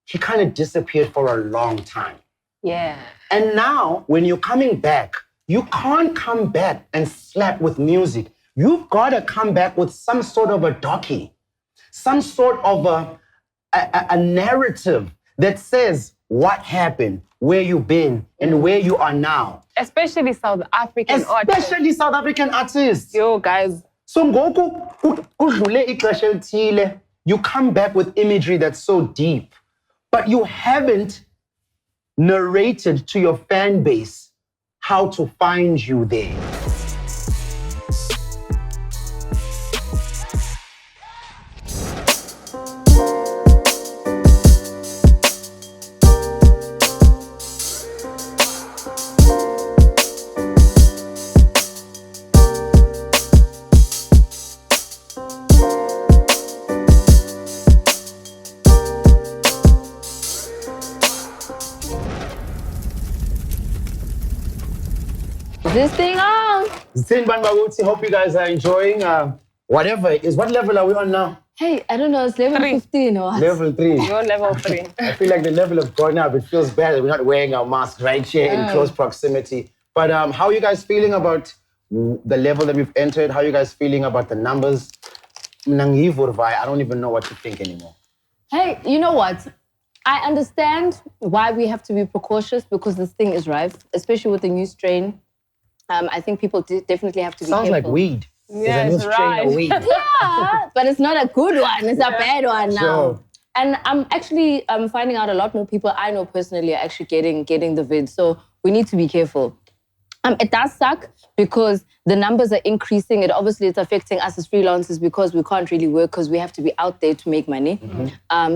he kind of disappeared for a long time. Yeah. And now, when you're coming back, you can't come back and slap with music. You've got to come back with some sort of a docu, some sort of a narrative that says what happened, where you've been, and where you are now. Especially South African artists. Especially South African artists. Yo, guys. So ngoku kudlule ixesha elithile, you come back with imagery that's so deep, but you haven't narrated to your fan base how to find you there. This thing on. Hope you guys are enjoying whatever it is. What level are we on now? Hey, I don't know, it's level 15 or what? Level 3. You're level 3. I feel like the level of gone up. It feels bad that we're not wearing our masks right here in close proximity. But how are you guys feeling about the level that we've entered? How are you guys feeling about the numbers? I don't even know what to think anymore. Hey, you know what? I understand why we have to be precautious because this thing is rife, especially with the new strain. I think people definitely have to be Sounds careful. like weed. Yeah, There's a new strain of weed. Yeah, but it's not a good one. It's a bad one now. Sure. And I'm actually finding out a lot more people I know personally are actually getting the vid. So we need to be careful. It does suck because the numbers are increasing. It's affecting us as freelancers because we can't really work because we have to be out there to make money.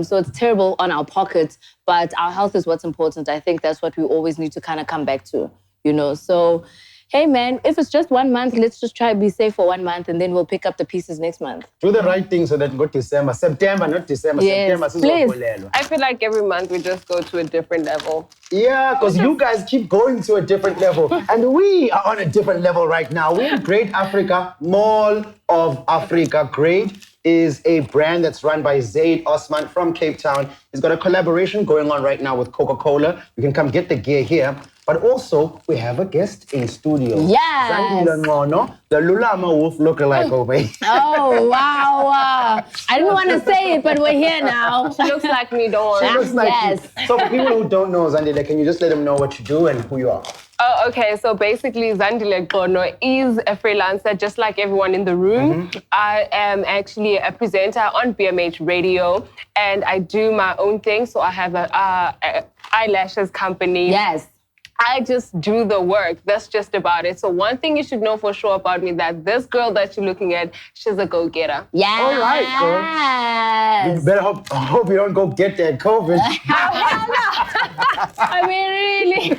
So it's terrible on our pockets, but our health is what's important. I think that's what we always need to kind of come back to, you know. So, hey man, if it's just 1 month, let's just try to be safe for 1 month and then we'll pick up the pieces next month. Do the right thing so that go December. September, not December. Yes, September. please. I feel like every month we just go to a different level. Yeah, because you guys keep going to a different level. And we are on a different level right now. We're in Great Africa, Mall of Africa. Great is a brand that's run by Zaid Osman from Cape Town. He's got a collaboration going on right now with Coca-Cola. You can come get the gear here. But also, we have a guest in studio. Yes. Zandile Ngono, the Lulama Wolf lookalike over here. Oh, wow. I didn't want to say it, but we're here now. She looks like me, don't worry. She looks like Yes. you. So for people who don't know Zandile, can you just let them know what you do and who you are? Oh, okay. So basically, Zandile Ngono is a freelancer, just like everyone in the room. I am actually a presenter on BMH Radio, and I do my own thing. So I have a eyelashes company. Yes. I just do the work. That's just about it. So one thing you should know for sure about me, that this girl that you're looking at, she's a go-getter. Yes. All right, girl. You better hope you don't go get that COVID. I mean, really.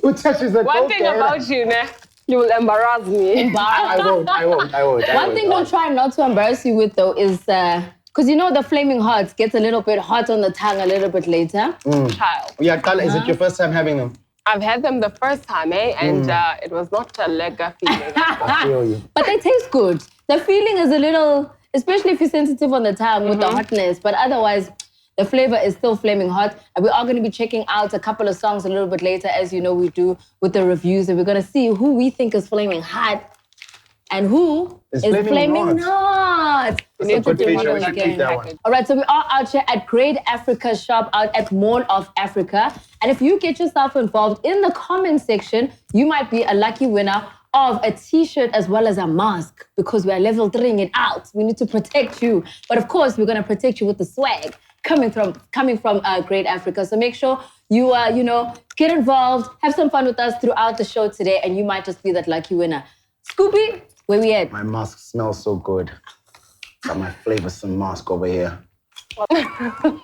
Who touches the One thing about you, ne, you will embarrass me. I won't. One thing we'll try not to embarrass you with, though, is... because you know the Flamin Hot gets a little bit hot on the tongue a little bit later. Child. Yeah, Kala, is it your first time having them? I've had them the first time, and it was not a lekker feeling. I feel you. But they taste good. The feeling is a little, especially if you're sensitive on the tongue with the hotness, but otherwise, the flavor is still flaming hot. And we are going to be checking out a couple of songs a little bit later, as you know we do with the reviews, and we're going to see who we think is flaming hot and who is Flamin Not. That's a good feature. We should keep that one. All right, so we are out here at Great Africa Shop out at Mall of Africa. And if you get yourself involved in the comment section, you might be a lucky winner of a t-shirt as well as a mask because we are level 3ing it out. We need to protect you. But of course, we're going to protect you with the swag coming from Great Africa. So make sure you, get involved, have some fun with us throughout the show today, and you might just be that lucky winner. Scoopy, where we at? My mask smells so good. Got my flavoursome mask over here.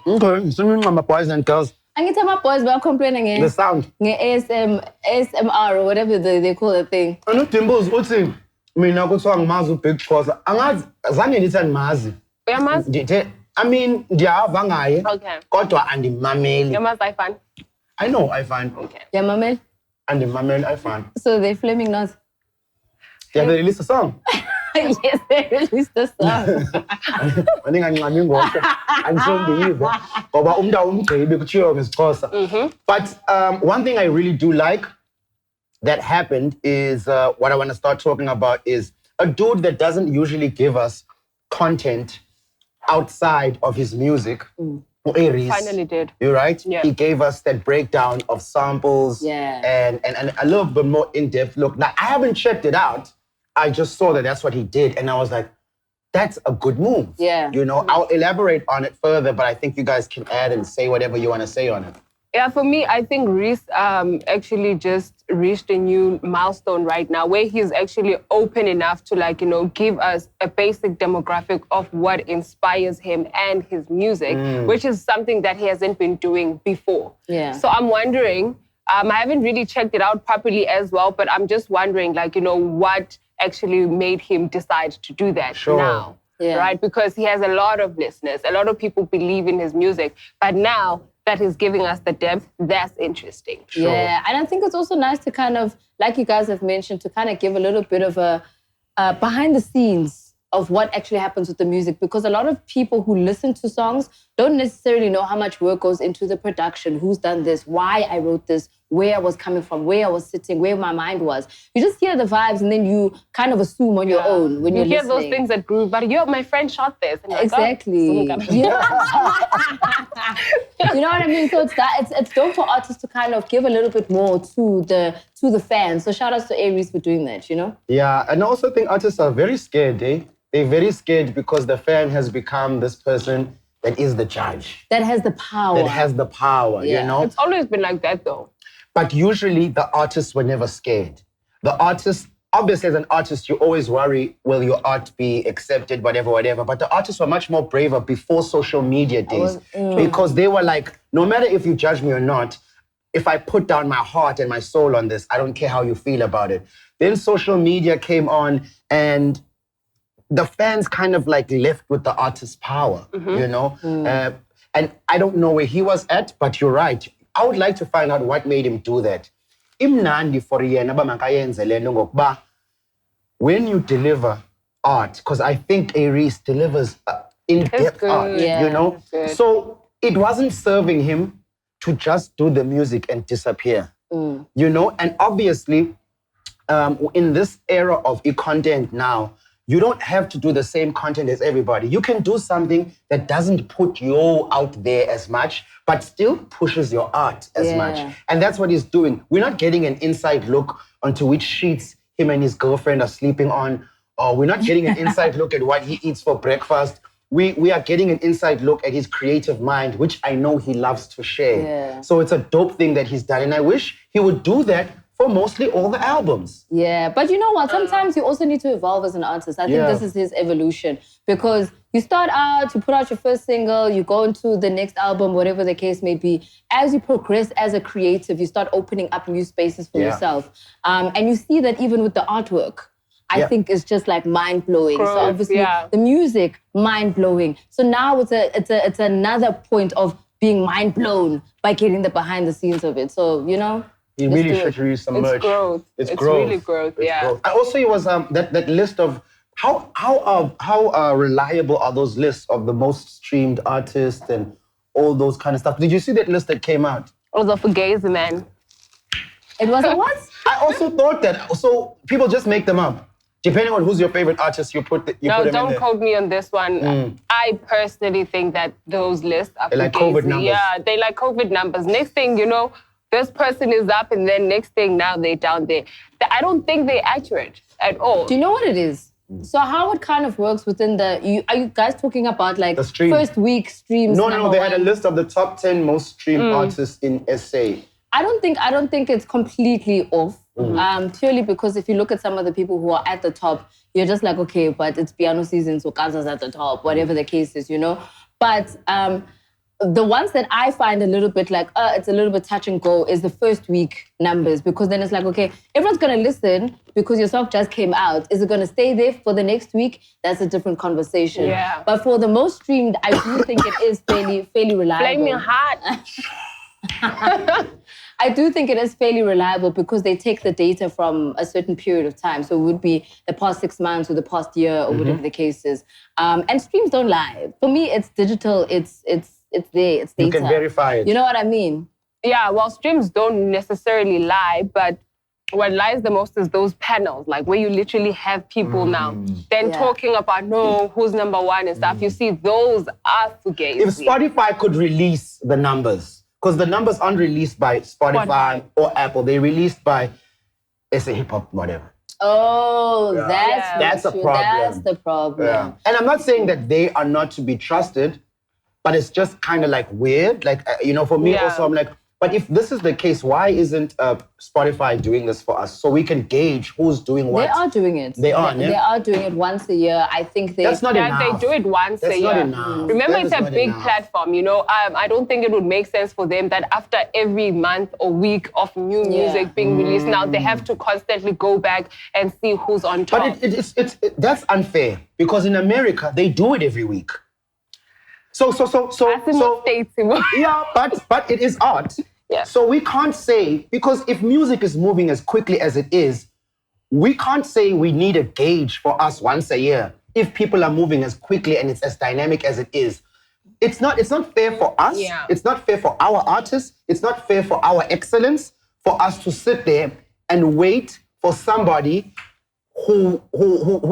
Okay, so my boys and girls. I can tell my boys, but I'm complaining. The sound. ASMR or whatever they call the thing. I know Timbos, uthi mina kuthiwa ngimazi Big Khoza. Angazi zange ngithi angimazi. Uyamazi? I mean, ndiyava ngaye. Okay. Kodwa andimameli. Uyamazi iFan? I know iFan. Okay. Yeah, Mamel? Andimameli iFan. So they're Flamin Not. They have released a song. Yes, they released the song. But one thing I really do like that happened is what I want to start talking about is a dude that doesn't usually give us content outside of his music. AReece, Finally did. You're right? Yeah. He gave us that breakdown of samples and a little bit more in-depth look. Now, I haven't checked it out. I just saw that that's what he did. And I was like, that's a good move. Yeah. You know, I'll elaborate on it further, but I think you guys can add and say whatever you want to say on it. Yeah, for me, I think Reese actually just reached a new milestone right now where he's actually open enough to, like, you know, give us a basic demographic of what inspires him and his music, which is something that he hasn't been doing before. Yeah. So I'm wondering, I haven't really checked it out properly as well, but I'm just wondering, like, you know, what actually made him decide to do that now, right? Because he has a lot of listeners, a lot of people believe in his music, but now that he's giving us the depth, that's interesting. Yeah, and I think it's also nice to kind of, like you guys have mentioned, to kind of give a little bit of a behind the scenes of what actually happens with the music, because a lot of people who listen to songs don't necessarily know how much work goes into the production, who's done this, why I wrote this, where I was coming from, where I was sitting, where my mind was. You just hear the vibes and then you kind of assume on your own when you're hear listening. those things that groove, but my friend shot this. And Exactly. Like, You know what I mean? So it's dope for artists to kind of give a little bit more to the fans. So shout outs to AReece for doing that, you know? Yeah, and I also think artists are very scared, eh? They're very scared because the fan has become this person that is the judge. That has the power. That has the power, you know? It's always been like that, though. But usually the artists were never scared. The artists, obviously as an artist, you always worry, will your art be accepted, whatever. But the artists were much more braver before social media days because they were like, no matter if you judge me or not, if I put down my heart and my soul on this, I don't care how you feel about it. Then social media came on and the fans kind of like left with the artist's power, you know? And I don't know where he was at, but you're right. I would like to find out what made him do that. Imnandi for yena bamakayenze lento ngokuba when you deliver art, because I think AReece delivers in-depth art, you know? So it wasn't serving him to just do the music and disappear, you know? And obviously, in this era of e-content now, you don't have to do the same content as everybody. You can do something that doesn't put you out there as much, but still pushes your art as much. And that's what he's doing. We're not getting an inside look onto which sheets him and his girlfriend are sleeping on, or we're not getting an inside look at what he eats for breakfast. We are getting an inside look at his creative mind, which I know he loves to share. So it's a dope thing that he's done. And I wish he would do that for mostly all the albums. Yeah, but you know what? Sometimes you also need to evolve as an artist. I think this is his evolution, because you start out, you put out your first single, you go into the next album, whatever the case may be. As you progress as a creative, you start opening up new spaces for yourself. And you see that even with the artwork, I think it's just like mind-blowing. So obviously the music, mind-blowing. So now it's another point of being mind-blown by getting the behind the scenes of it. So, you know, he really should release some merch. It's really growth, growth. I also, it was that list of how reliable are those lists of the most streamed artists and all those kind of stuff. Did you see that list that came out? It was for gays, man. It was a what? I also thought that. So people just make them up. Depending on who's your favorite artist, you put them in there. Don't quote me on this one. I personally think that those lists are They like COVID numbers. Yeah, they like COVID numbers. Next thing you know, this person is up, and then next thing now they're down there. I don't think they're accurate at all. Do you know what it is? So how it kind of works within are you guys talking about like the stream. First week streams? No, they had a list of the top 10 most streamed artists in SA. I don't think it's completely off. Purely because if you look at some of the people who are at the top, you're just like, okay, but it's piano season, so Kaza's at the top, whatever the case is, you know? But the ones that I find a little bit like, it's a little bit touch and go is the first week numbers, because then it's like, okay, everyone's going to listen because your song just came out. Is it going to stay there for the next week? That's a different conversation. Yeah. But for the most streamed, I do think it is fairly reliable. Flamin Hot. I do think it is fairly reliable because they take the data from a certain period of time. So it would be the past 6 months or the past year or whatever the case is. And streams don't lie. For me, it's digital. It's there. It's data. You can verify it. You know what I mean? Yeah, well, streams don't necessarily lie, but what lies the most is those panels, like where you literally have people now then talking about, who's number one and stuff. You see, those are fugazi. If Spotify could release the numbers, because the numbers aren't released by Spotify or Apple, they're released by, it's a hip-hop, whatever. Oh, that's a problem. That's the problem. Yeah. And I'm not saying that they are not to be trusted, but it's just kind of like weird. Like, for me also, I'm like, but if this is the case, why isn't Spotify doing this for us so we can gauge who's doing what? They are doing it. They are doing it once a year. I think That's not enough. They do it once a year. That's not enough. Remember, it's a big platform, I don't think it would make sense for them that after every month or week of new music being released, now they have to constantly go back and see who's on top. But that's unfair because in America, they do it every week. So yeah, but it is art. Yeah. So we can't say, because if music is moving as quickly as it is, we can't say we need a gauge for us once a year. If people are moving as quickly and it's as dynamic as it is, it's not fair for us. Yeah. It's not fair for our artists. It's not fair for our excellence for us to sit there and wait for somebody who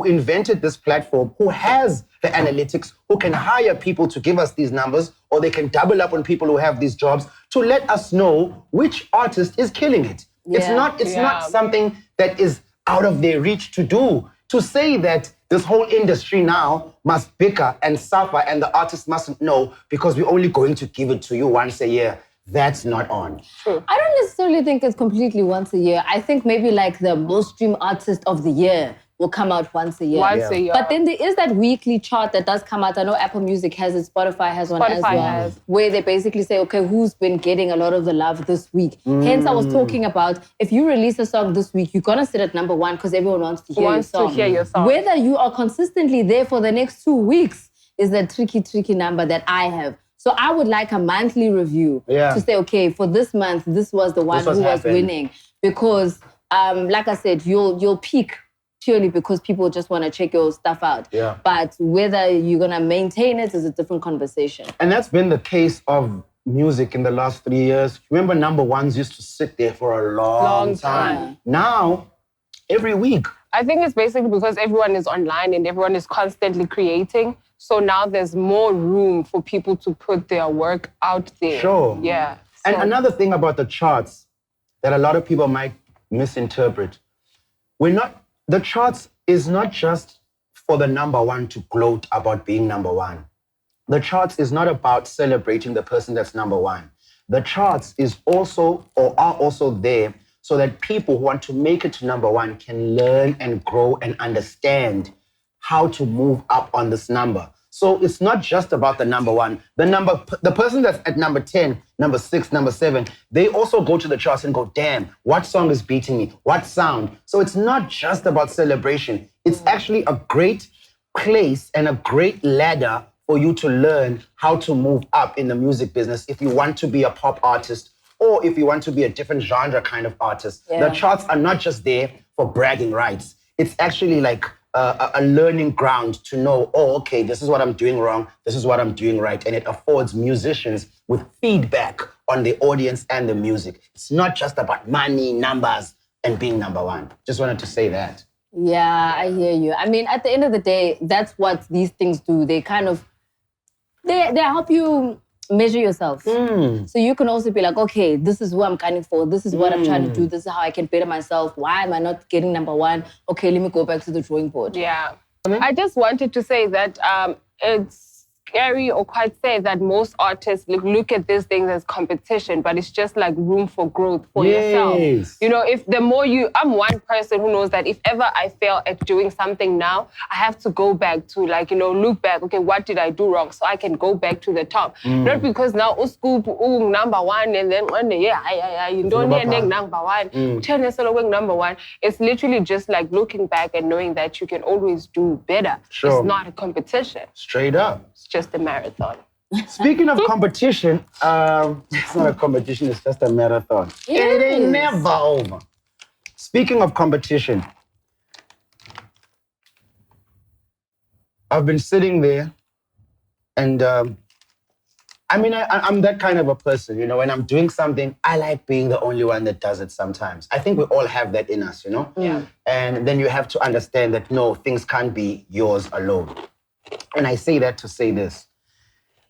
invented this platform, who has the analytics, who can hire people to give us these numbers, or they can double up on people who have these jobs to let us know which artist is killing it. Yeah. It's not something that is out of their reach to do. To say that this whole industry now must bicker and suffer and the artist mustn't know because we're only going to give it to you once a year, that's not on. True. I don't necessarily think it's completely once a year. I think maybe like the most streamed artist of the year will come out once a year. Once a year. But then there is that weekly chart that does come out. I know Apple Music has it, Spotify has one as well. Where they basically say, okay, who's been getting a lot of the love this week? Hence, I was talking about, if you release a song this week, you're going to sit at number one because everyone wants to hear your song. Whether you are consistently there for the next 2 weeks is the tricky number that I have. So I would like a monthly review to say, okay, for this month, this was the one who was winning. Because, like I said, you'll peak purely because people just want to check your stuff out. Yeah. But whether you're going to maintain it is a different conversation. And that's been the case of music in the last 3 years. Remember, number ones used to sit there for a long time. Now, every week. I think it's basically because everyone is online and everyone is constantly creating. So now there's more room for people to put their work out there. Sure. Yeah. And another thing about the charts that a lot of people might misinterpret, the charts is not just for the number one to gloat about being number one. The charts is not about celebrating the person that's number one. The charts is also or are also there so that people who want to make it to number one can learn and grow and understand how to move up on this number. So it's not just about the number one. The person that's at number 10, number 6, number 7, they also go to the charts and go, damn, what song is beating me? What sound? So it's not just about celebration. It's actually a great place and a great ladder for you to learn how to move up in the music business if you want to be a pop artist or if you want to be a different genre kind of artist. The charts are not just there for bragging rights. It's actually like a learning ground to know, okay, this is what I'm doing wrong, this is what I'm doing right. And it affords musicians with feedback on the audience and the music. It's not just about money, numbers, and being number one. Just wanted to say that. Yeah, I hear you. I mean, at the end of the day, that's what these things do. They kind of, they help you measure yourself. So you can also be like, okay, this is who I'm gunning for. This is what I'm trying to do. This is how I can better myself. Why am I not getting number one? Okay, let me go back to the drawing board. Yeah. I just wanted to say that it's scary or quite sad that most artists look at these things as competition, but it's just like room for growth for yourself. If the more I'm one person who knows that if ever I fail at doing something now, I have to go back to look back, okay, what did I do wrong? So I can go back to the top. Not because now Scoop number one and then one day, you don't need number one. Number one. It's literally just like looking back and knowing that you can always do better. Sure. It's not a competition. Straight up. It's just a marathon. Speaking of competition, it's not a competition, it's just a marathon. It ain't never over. Speaking of competition, I've been sitting there and I'm that kind of a person, you know, when I'm doing something, I like being the only one that does it sometimes. I think we all have that in us, you know? Yeah. And then you have to understand that, no, things can't be yours alone. And I say that to say this.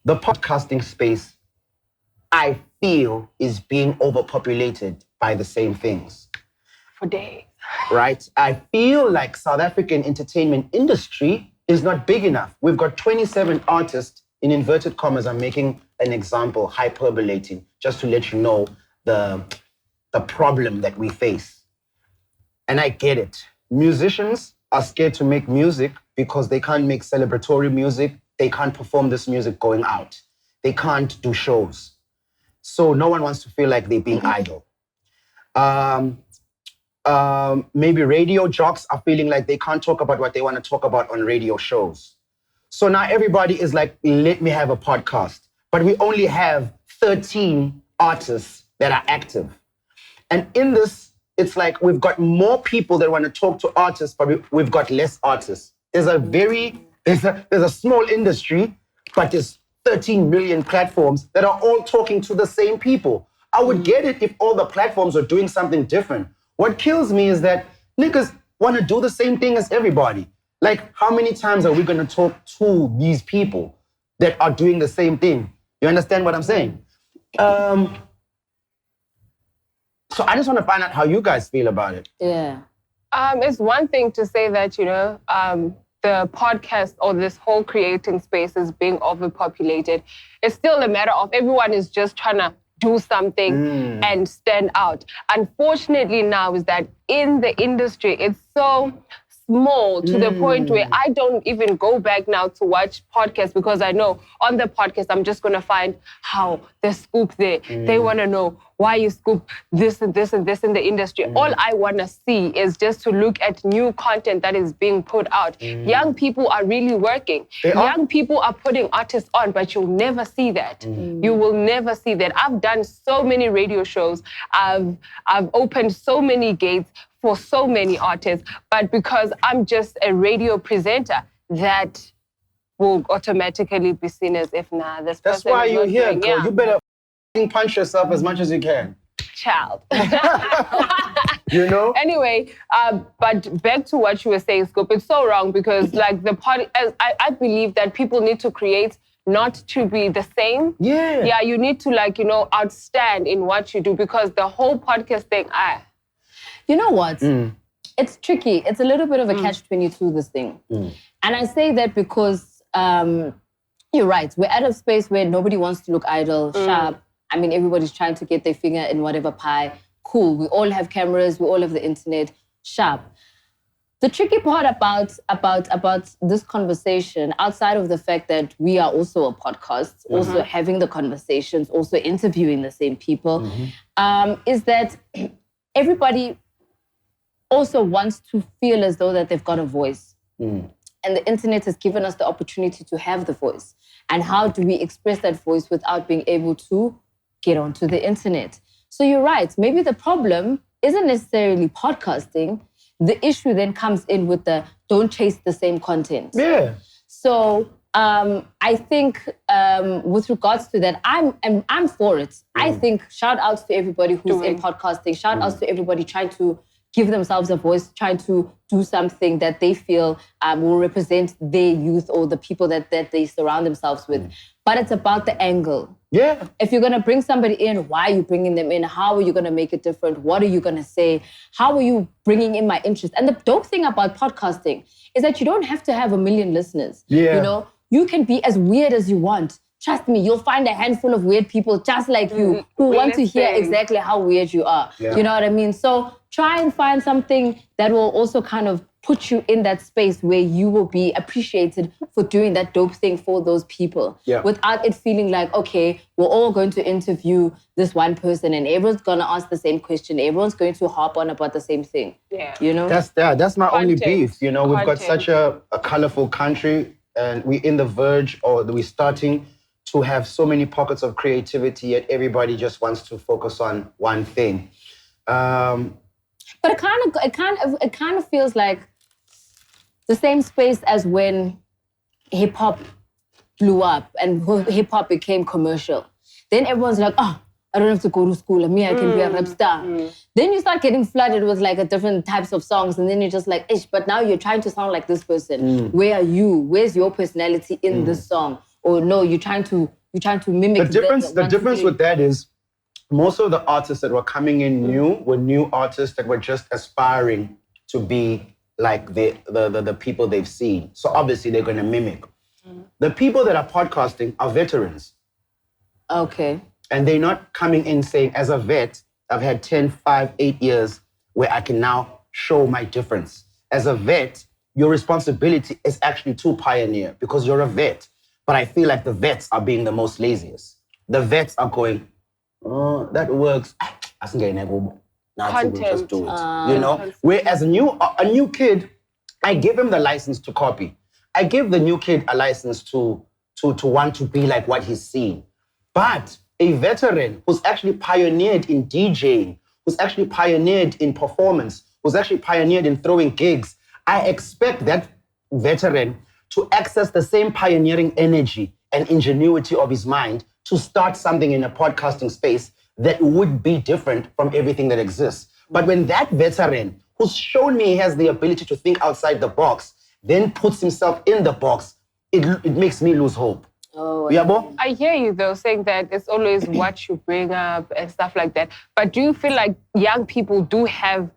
The podcasting space, I feel, is being overpopulated by the same things. For days. Right? I feel like South African entertainment industry is not big enough. We've got 27 artists, in inverted commas, I'm making an example, hyperbolating, just to let you know the problem that we face. And I get it. Musicians are scared to make music because they can't make celebratory music. They can't perform this music going out. They can't do shows. So no one wants to feel like they're being idle. Maybe radio jocks are feeling like they can't talk about what they want to talk about on radio shows. So now everybody is like, let me have a podcast. But we only have 13 artists that are active. And in this, it's like we've got more people that want to talk to artists, but we've got less artists. There's a small industry, but there's 13 million platforms that are all talking to the same people. I would get it if all the platforms are doing something different. What kills me is that niggas want to do the same thing as everybody. Like, how many times are we going to talk to these people that are doing the same thing? You understand what I'm saying? So I just want to find out how you guys feel about it. Yeah. It's one thing to say that, you know, the podcast or this whole creating space is being overpopulated. It's still a matter of everyone is just trying to do something and stand out. Unfortunately now is that in the industry, it's so small to the point where I don't even go back now to watch podcasts because I know on the podcast, I'm just going to find how they scoop there. They want to know why you scoop this and this and this in the industry. All I want to see is just to look at new content that is being put out. Young people are really working. Young people are putting artists on, but you'll never see that. You will never see that. I've done so many radio shows. I've opened so many gates for so many artists, but because I'm just a radio presenter, that will automatically be seen as if, nah, this person That's why is you're not here, doing, girl. yeah. You better punch yourself as much as you can. Child. You know? Anyway, but back to what you were saying, Scoop, it's so wrong because like I believe that people need to create not to be the same. Yeah. Yeah, you need to like, you know, outstand in what you do because the whole podcast thing, You know what? It's tricky. It's a little bit of a catch-22, this thing. And I say that because you're right. We're at a space where nobody wants to look idle, sharp. I mean, everybody's trying to get their finger in whatever pie. Cool. We all have cameras. We all have the internet. Sharp. The tricky part about this conversation, outside of the fact that we are also a podcast, also having the conversations, also interviewing the same people, is that everybody also wants to feel as though that they've got a voice. And the internet has given us the opportunity to have the voice. And how do we express that voice without being able to get onto the internet? So you're right. Maybe the problem isn't necessarily podcasting. The issue then comes in with the don't chase the same content. Yeah. So I think with regards to that, I'm for it. I think shout outs to everybody who's in podcasting. Shout outs to everybody trying to give themselves a voice, trying to do something that they feel will represent their youth or the people that they surround themselves with. But it's about the angle. Yeah. If you're going to bring somebody in, why are you bringing them in? How are you going to make it different? What are you going to say? How are you bringing in my interest? And the dope thing about podcasting is that you don't have to have 1 million listeners. Yeah. You know, you can be as weird as you want. Trust me, you'll find a handful of weird people just like you who want to hear exactly how weird you are. Yeah. You know what I mean? So try and find something that will also kind of put you in that space where you will be appreciated for doing that dope thing for those people. Yeah. Without it feeling like, okay, we're all going to interview this one person and everyone's going to ask the same question. Everyone's going to harp on about the same thing. Yeah. You know? That's my only Content. beef. You know, we've got Content. such a colorful country and we're in the verge or we're starting to have so many pockets of creativity, yet everybody just wants to focus on one thing. But it kind of feels like the same space as when hip hop blew up and hip hop became commercial. Then everyone's like, oh, I don't have to go to school. I can be a rap star. Then you start getting flooded with like different types of songs, and then you're just like, ish, but now you're trying to sound like this person. Where are you? Where's your personality in this song? Or no, you're trying to mimic the difference with that is most of the artists that were coming in were new artists that were just aspiring to be like the people they've seen. So obviously they're going to mimic. The people that are podcasting are veterans. Okay. And they're not coming in saying, as a vet, I've had 10, 5, 8 years where I can now show my difference. As a vet, your responsibility is actually to pioneer because you're a vet. But I feel like the vets are being the most laziest. The vets are going, oh, that works. I think I will just do it. You know? Whereas a new kid, I give him the license to copy. I give the new kid a license to want to be like what he's seen. But a veteran who's actually pioneered in DJing, who's actually pioneered in performance, who's actually pioneered in throwing gigs, I expect that veteran to access the same pioneering energy and ingenuity of his mind to start something in a podcasting space that would be different from everything that exists. But when that veteran, who's shown me he has the ability to think outside the box, then puts himself in the box, it makes me lose hope. Oh, yeah, I hear you though saying that it's always what you bring up and stuff like that. But do you feel like young people do have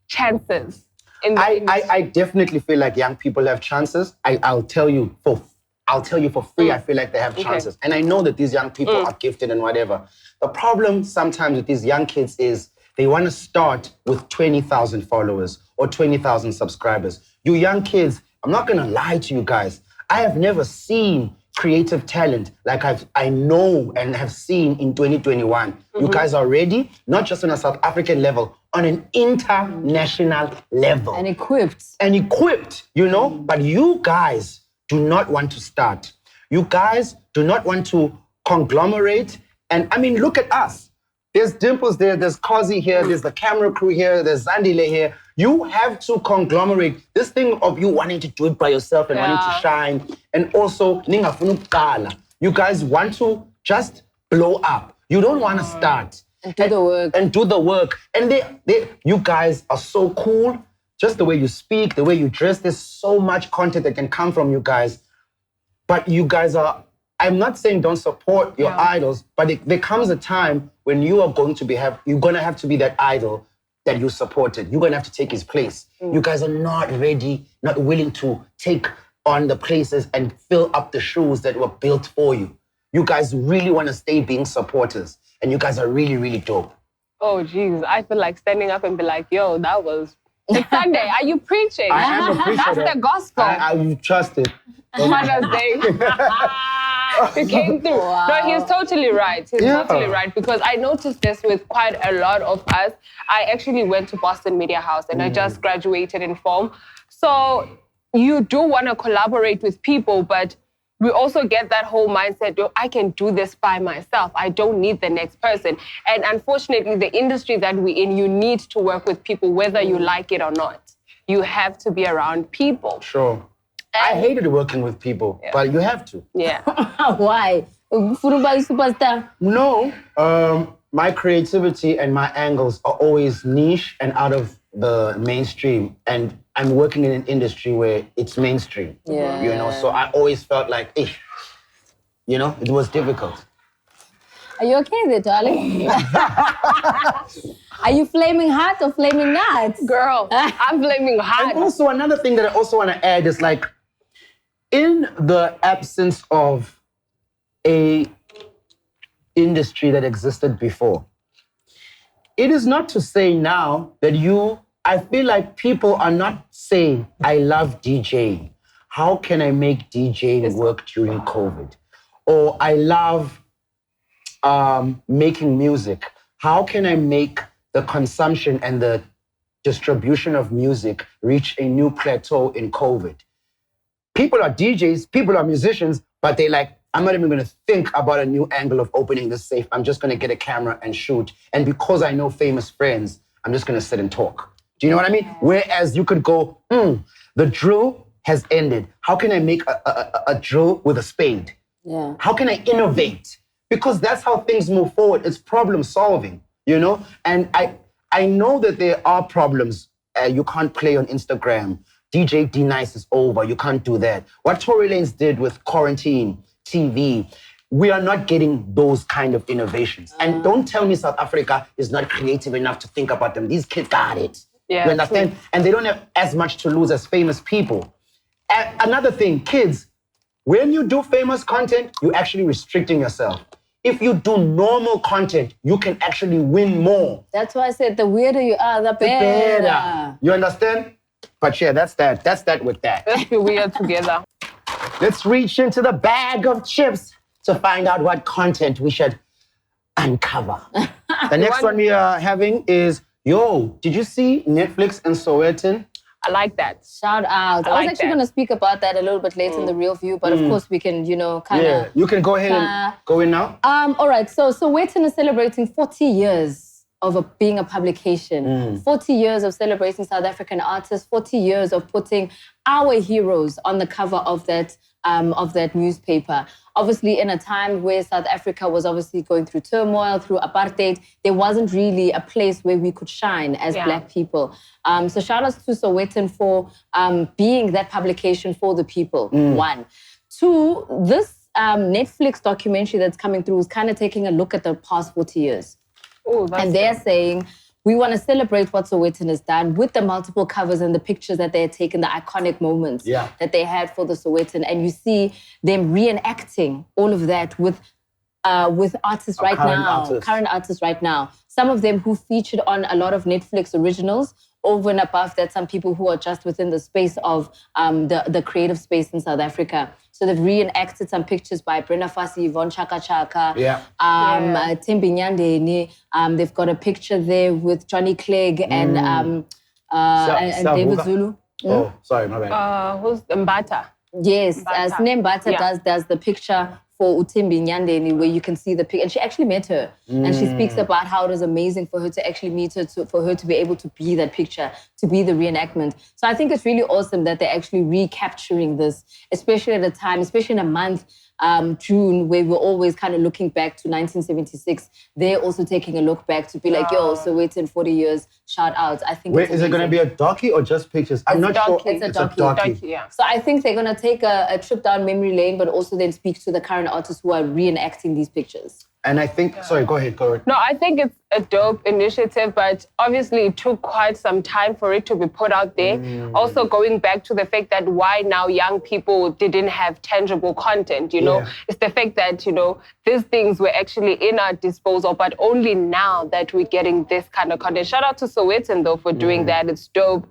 chances in the industry? I definitely feel like young people have chances. I'll tell you for free, I feel like they have chances. And I know that these young people are gifted and whatever. The problem sometimes with these young kids is they want to start with 20,000 followers or 20,000 subscribers. You young kids, I'm not going to lie to you guys. I have never seen creative talent like I know and have seen in 2021. You guys are ready, not just on a South African level, on an international level. And equipped. You know? But you guys do not want to start. You guys do not want to conglomerate. And I mean, look at us. There's Dimples there, there's Kazi here, there's the camera crew here, there's Zandile here. You have to conglomerate. This thing of you wanting to do it by yourself and wanting to shine. And also, you guys want to just blow up. You don't want to start. And do the work. And you guys are so cool. Just the way you speak, the way you dress, there's so much content that can come from you guys. But you guys are, I'm not saying don't support your idols, but there comes a time when you are going to you're going to have to be that idol that you supported. You're going to have to take his place. You guys are not ready, not willing to take on the places and fill up the shoes that were built for you. You guys really want to stay being supporters. And you guys are really, really dope. Oh, geez. I feel like standing up and be like, yo, that was... It's Sunday. Are you preaching? I am a preacher. That's the gospel. I trust it. Mother's Day. He came through. Wow. No, he's totally right. He's totally right. Because I noticed this with quite a lot of us. I actually went to Boston Media House and I just graduated in film. So you do want to collaborate with people, but we also get that whole mindset, I can do this by myself. I don't need the next person. And unfortunately, the industry that we're in, you need to work with people, whether you like it or not. You have to be around people. Sure. I hated working with people, but you have to. Yeah. Why? Furuba superstar. No. My creativity and my angles are always niche and out of the mainstream. And I'm working in an industry where it's mainstream. Yeah. You know, so I always felt like, you know, it was difficult. Are you okay there, darling? Are you flaming hot or flaming not? Girl, I'm flaming hot. And also another thing that I also want to add is like, in the absence of a industry that existed before, it is not to say now that I feel like people are not saying, I love DJing. How can I make DJing work during COVID? Or I love making music. How can I make the consumption and the distribution of music reach a new plateau in COVID? People are DJs, people are musicians, but they like, I'm not even going to think about a new angle of opening the safe. I'm just going to get a camera and shoot. And because I know famous friends, I'm just going to sit and talk. Do you know what I mean? Whereas you could go, the drill has ended. How can I make a drill with a spade? Yeah. How can I innovate? Because that's how things move forward. It's problem solving, you know? And I know that there are problems. You can't play on Instagram. DJ D-Nice is over. You can't do that. What Tory Lanez did with quarantine, TV, we are not getting those kind of innovations. And don't tell me South Africa is not creative enough to think about them. These kids got it. Yeah, you understand? true. And they don't have as much to lose as famous people. And another thing, kids, when you do famous content, you're actually restricting yourself. If you do normal content, you can actually win more. That's why I said the weirder you are, the better. You understand? But yeah, that's that. That's that with that. Let's be weird together. Let's reach into the bag of chips to find out what content we should uncover. The next one we are having is, did you see Netflix and Soweto? I like that. Shout out. I was like actually that. going to speak about that a little bit later in the real view, but of course we can, kind Yeah, of. you can go ahead and go in now. All right, so Soweto is celebrating 40 years of being a publication, 40 years of celebrating South African artists, 40 years of putting our heroes on the cover of that newspaper. Obviously, in a time where South Africa was obviously going through turmoil, through apartheid, there wasn't really a place where we could shine as Black people. So shout outs to Soweto for being that publication for the people, one. Two, this Netflix documentary that's coming through is kind of taking a look at the past 40 years. Oh, that's And they're saying, we want to celebrate what Soweto has done with the multiple covers and the pictures that they had taken, the iconic moments that they had for the Soweto. And you see them reenacting all of that with artists current artists right now. Some of them who featured on a lot of Netflix originals. Over and above that, some people who are just within the space of the creative space in South Africa. So they've reenacted some pictures by Brenda Fassie, Yvonne Chaka Chaka, Thembi Nyandeni. They've got a picture there with Johnny Clegg and David Zulu. Oh, sorry, my bad. who's Mbata? Yes, Mbata. Sne Mbata does the picture for Thembi Nyandeni, where you can see the picture. And she actually met her. And she speaks about how it was amazing for her to actually meet her, for her to be able to be that picture, to be the reenactment. So I think it's really awesome that they're actually recapturing this, especially at a time, especially in a month, June, where we're always kind of looking back to 1976. They're also taking a look back to be like, so wait in 40 years, shout out. I think Wait, is it going to be a docu or just pictures? I'm not sure. It's a docu. Docu, yeah. So I think they're going to take a trip down memory lane, but also then speak to the current artists who are reenacting these pictures. And I think, sorry, go ahead. No, I think it's a dope initiative, but obviously it took quite some time for it to be put out there. Also going back to the fact that why now young people didn't have tangible content, you know? It's the fact that, these things were actually in our disposal, but only now that we're getting this kind of content. Shout out to Soweto though for doing that. It's dope.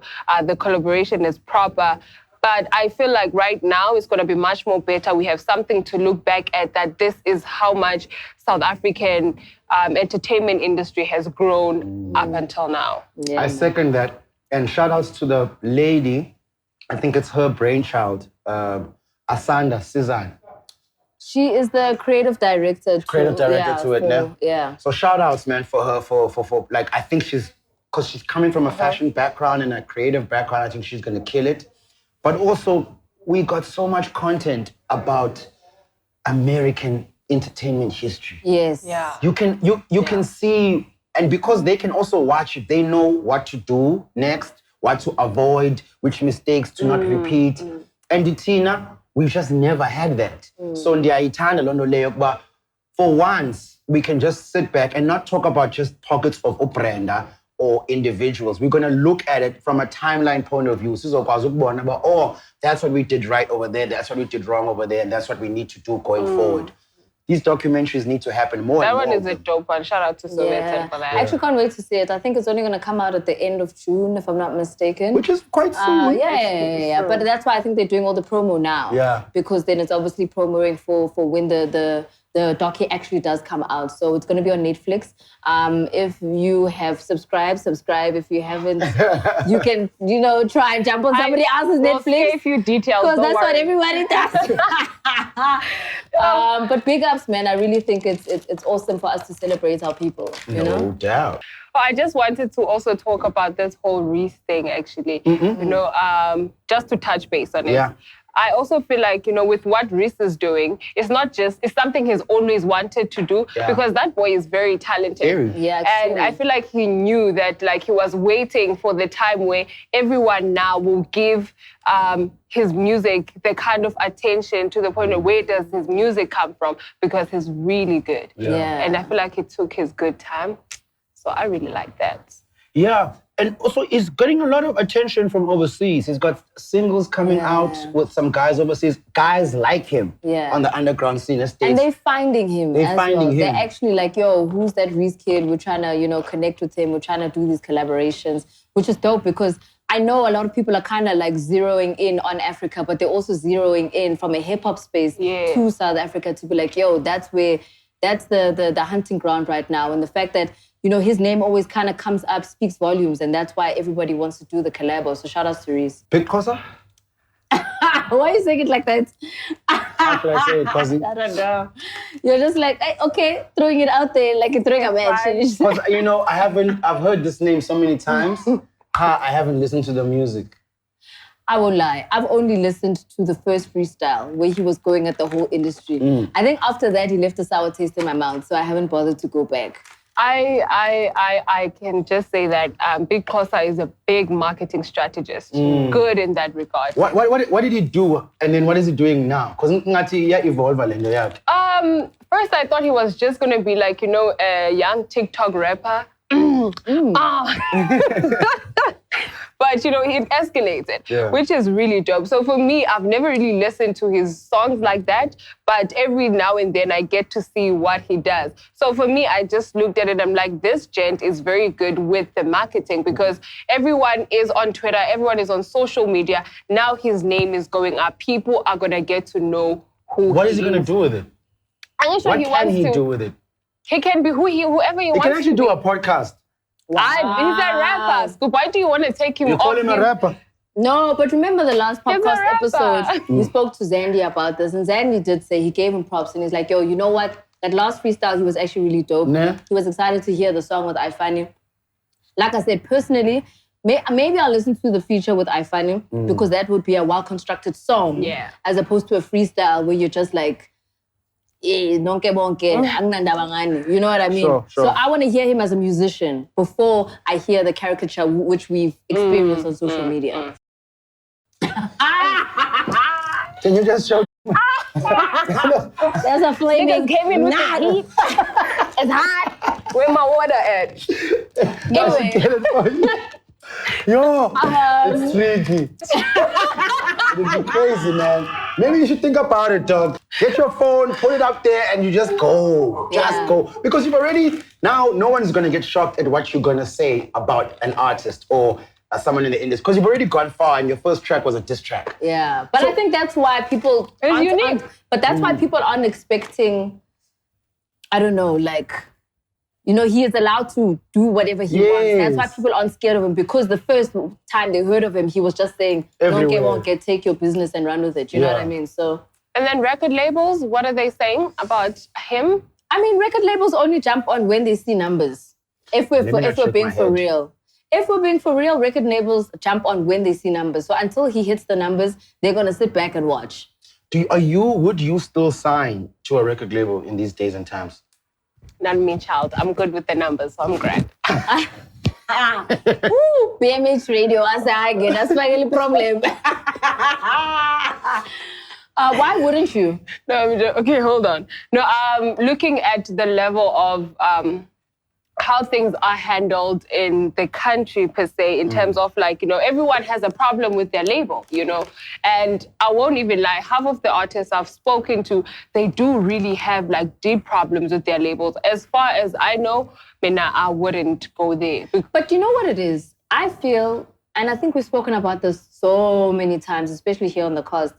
The collaboration is proper. But I feel like right now it's going to be much more better. We have something to look back at, that this is how much South African entertainment industry has grown up until now. Yeah, I second that. And shout outs to the lady, I think it's her brainchild, Asanda Sizan. She is the creative director to it now. Yeah. So shout outs, man, for her, for like, I think because she's coming from a fashion background and a creative background, I think she's going to kill it. But also, we got so much content about American entertainment history. Yes. Yeah. You can see, and because they can also watch it, they know what to do next, what to avoid, which mistakes to not repeat. And Tina, we've just never had that. So but for once, we can just sit back and not talk about just pockets of Brenda or individuals. We're going to look at it from a timeline point of view. That's what we did right over there, that's what we did wrong over there, and that's what we need to do going forward. These documentaries need to happen more and more. That one is a dope one. Shout out to Soweto for that. I actually can't wait to see it. I think it's only going to come out at the end of June, if I'm not mistaken. Which is quite soon. Yeah. But that's why I think they're doing all the promo now. Yeah. Because then it's obviously promoting for when the docu actually does come out. So it's going to be on Netflix. If you have subscribe. If you haven't, you can, try and jump on somebody else's Netflix. We'll say a few details. Because that's what everybody does. But big ups, man. I really think it's awesome for us to celebrate our people. You know? No doubt. I just wanted to also talk about this whole Reese thing, actually. You know, just to touch base on it. Yeah. I also feel like, you know, with what Reese is doing, it's something he's always wanted to do because that boy is very talented. Yeah, and I feel like he knew that, like, he was waiting for the time where everyone now will give his music the kind of attention to the point of where does his music come from, because he's really good. Yeah. And I feel like he took his good time. So I really like that. Yeah. And also, he's getting a lot of attention from overseas. He's got singles coming out with some guys overseas. Guys like him on the underground scene. And they're finding him They're finding him. They're actually like, yo, who's that Reese kid? We're trying to, you know, connect with him. We're trying to do these collaborations, which is dope because I know a lot of people are kind of like zeroing in on Africa, but they're also zeroing in from a hip-hop space to South Africa to be like, yo, that's the hunting ground right now. And the fact that, you know, his name always kind of comes up, speaks volumes, and that's why everybody wants to do the collabo. So shout out to Reese. Big Cosa? Why are you saying it like that? How can I say it, Cosy? I don't know. You're just like, hey, okay, throwing it out there like you're throwing a match. You know, I've heard this name so many times. I haven't listened to the music. I won't lie. I've only listened to the first freestyle where he was going at the whole industry. I think after that, he left a sour taste in my mouth, so I haven't bothered to go back. I can just say that Big Cosa is a big marketing strategist. Good in that regard. What did he do, and then what is he doing now? Because evolve. First I thought he was just gonna be like, you know, a young TikTok rapper. But, you know, he escalated, which is really dope. So for me, I've never really listened to his songs like that, but every now and then I get to see what he does. So for me, I just looked at it, I'm like, this gent is very good with the marketing because everyone is on Twitter, everyone is on social media. Now his name is going up. People are going to get to know who What is he going to do with it? I'm sure what can he do with it? He can be whoever he wants to be. He can actually do a podcast. Wow. He's a rapper. So why do you want to take him off? You call him a rapper? No, but remember the last podcast episode, we spoke to Zandy about this, and Zandy did say he gave him props, and he's like, yo, you know what? That last freestyle, he was actually really dope. Nah. He was excited to hear the song with Ifani. Like I said, personally, maybe I'll listen to the feature with Ifani because that would be a well-constructed song as opposed to a freestyle where you're just like, you know what I mean? Sure. So I want to hear him as a musician before I hear the caricature which we've experienced on social media. Can you just show? There's a flaming not. It's hot. Where my water at? Anyway. Yo, it's tricky. It'd be crazy, man. Maybe you should think about it, dog. Get your phone, put it up there, and you just go. Just go. Because you've already, now no one's going to get shocked at what you're going to say about an artist or someone in the industry. Because you've already gone far, and your first track was a diss track. Yeah, but I think that's why people but that's why people aren't expecting, I don't know, like, you know, he is allowed to do whatever he wants. That's why people aren't scared of him, because the first time they heard of him, he was just saying, don't get, take your business and run with it. You know what I mean? So. And then record labels, what are they saying about him? I mean, record labels only jump on when they see numbers. If we're being for real. If we're being for real, record labels jump on when they see numbers. So until he hits the numbers, they're going to sit back and watch. Would you still sign to a record label in these days and times? Not me, child. I'm good with the numbers, so I'm great. PMH radio, that's my problem. Why wouldn't you? No, okay, hold on. No, looking at the level of how things are handled in the country per se, in terms of, like, you know, everyone has a problem with their label, you know, and I won't even lie, half of the artists I've spoken to, they do really have like deep problems with their labels. As far as I know, I wouldn't go there. But you know what it is? I feel, and I think we've spoken about this so many times, especially here on the cast.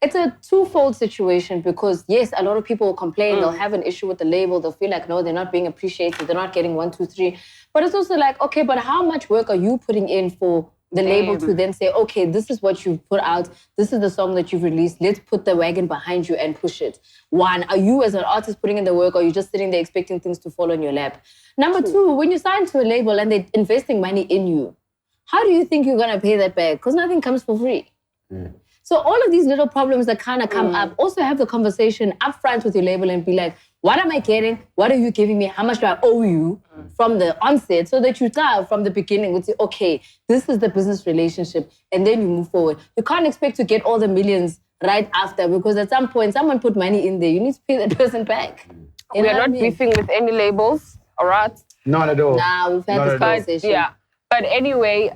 It's a twofold situation because, yes, a lot of people will complain. They'll have an issue with the label. They'll feel like, no, they're not being appreciated. They're not getting 1, 2, 3. But it's also like, okay, but how much work are you putting in for the label to then say, okay, this is what you've put out. This is the song that you've released. Let's put the wagon behind you and push it. One, are you as an artist putting in the work, or are you just sitting there expecting things to fall on your lap? Number two, when you sign to a label and they're investing money in you, how do you think you're going to pay that back? Because nothing comes for free. So all of these little problems that kind of come up, also have the conversation up front with your label and be like, what am I getting? What are you giving me? How much do I owe you from the onset? So that you start from the beginning with say, okay, this is the business relationship. And then you move forward. You can't expect to get all the millions right after, because at some point, someone put money in there. You need to pay that person back. We are not beefing with any labels, all right? Not at all. Nah, we've had this conversation. Yeah. But anyway,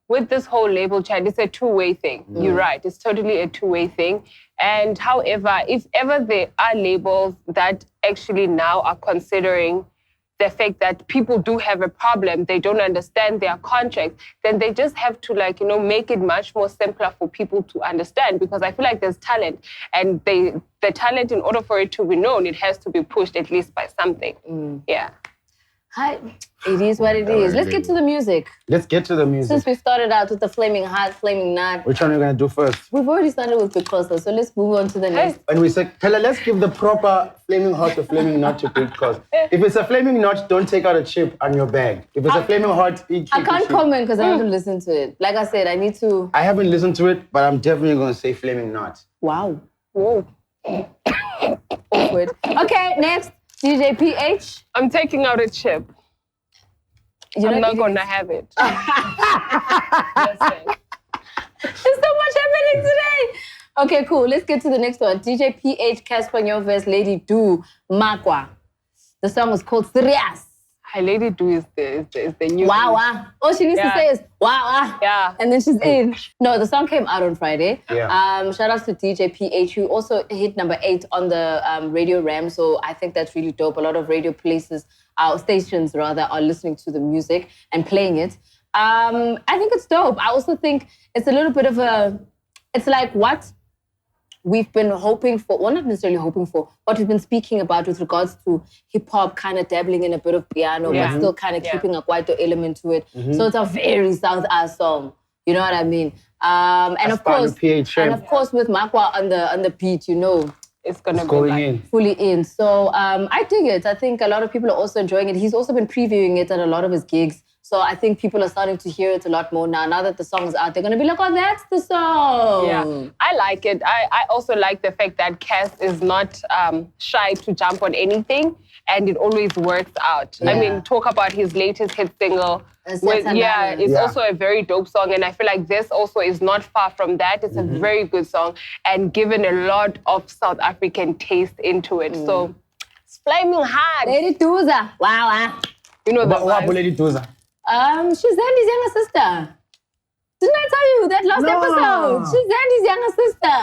with this whole label chat, it's a two-way thing. You're right. It's totally a two-way thing. And however, if ever there are labels that actually now are considering the fact that people do have a problem, they don't understand their contracts, then they just have to make it much more simpler for people to understand, because I feel like there's talent, and the talent, in order for it to be known, it has to be pushed at least by something. Yeah. Hi, it is what it is. Let's get to the music. Let's get to the music. Since we started out with the Flamin Hot, Flamin Not. Which one are we going to do first? We've already started with Big Cosmo, so let's move on to the next. And we said, let's give the proper Flamin Hot or Flamin Not to Big Cos. If it's a Flamin Not, don't take out a chip on your bag. If it's a Flamin Hot, I can't comment because I haven't listened to it. Like I said, I need to... I haven't listened to it, but I'm definitely going to say Flamin Not. Wow. Whoa. Awkward. Okay, next. DJ PH. I'm taking out a chip. I'm not going to have it. Listen. There's so much happening today. Okay, cool. Let's get to the next one. DJ PH, Casper Nyovest, Lady Do, Makwa. The song was called Serious. Hi, Lady Do is the new... Wow. All she needs to say is, wow. Yeah. And then she's in. No, the song came out on Friday. Yeah. Shout out to DJ PH, who also hit number 8 on the Radio Ram. So I think that's really dope. A lot of radio places, stations rather, are listening to the music and playing it. I think it's dope. I also think it's a little bit of it's like what we've been hoping for, well, not necessarily hoping for, what we've been speaking about with regards to hip-hop, kind of dabbling in a bit of piano, but still kind of keeping a Kwaito element to it. So it's a very South Ass song. You know what I mean? And of course with Makwa on the beat, it's gonna be fully in. So I dig it. I think a lot of people are also enjoying it. He's also been previewing it at a lot of his gigs. So I think people are starting to hear it a lot more now. Now that the song's out, they're going to be like, oh, that's the song. Yeah, I like it. I also like the fact that Cass is not shy to jump on anything, and it always works out. Yeah. I mean, talk about his latest hit single. It's also a very dope song, and I feel like this also is not far from that. It's a very good song, and given a lot of South African taste into it. So, it's Flamin Hot. Lady Tuza. Wow. You know the What Lady Tuza? She's Andy's younger sister. Didn't I tell you that last episode? She's Andy's younger sister.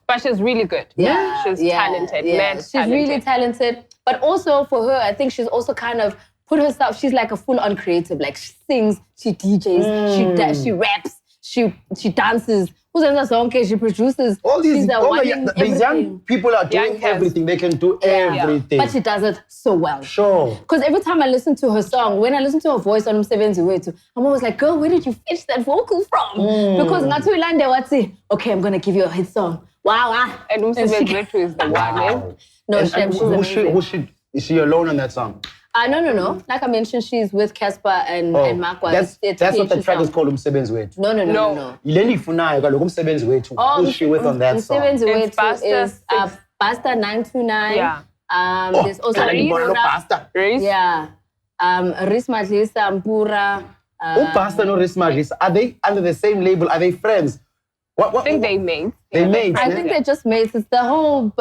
But she's really good. Yeah. She's talented. Yeah. She's really talented. But also for her, I think she's also kind of put herself, she's like a full-on creative. Like she sings, she DJs, she raps, she dances. She produces. All these young people are doing everything. They can do everything. But she does it so well. Sure. Because every time I listen to her song, when I listen to her voice on Umsebenzi Wethu, I'm always like, girl, where did you fetch that vocal from? Because Ngatuilande Watsi, okay, I'm going to give you a hit song. Wow. And Umsebenzi Wethu is the one. No, she's amazing. Is she alone on that song? No. Like I mentioned, she's with Casper and Makwa. That's what the track is called, Umsebenzi Wethu. No. Yileni ifunayo kaloku Umsebenzi Wethu. Who's she with on that song? Umsebenzi Wethu is Basta 929. Yeah. There's also Reese. Yeah. Reese Madlisa, Mpura. Basta no Reese Madlisa. Are they under the same label? Are they friends? I think they made. I think they just made. It's the whole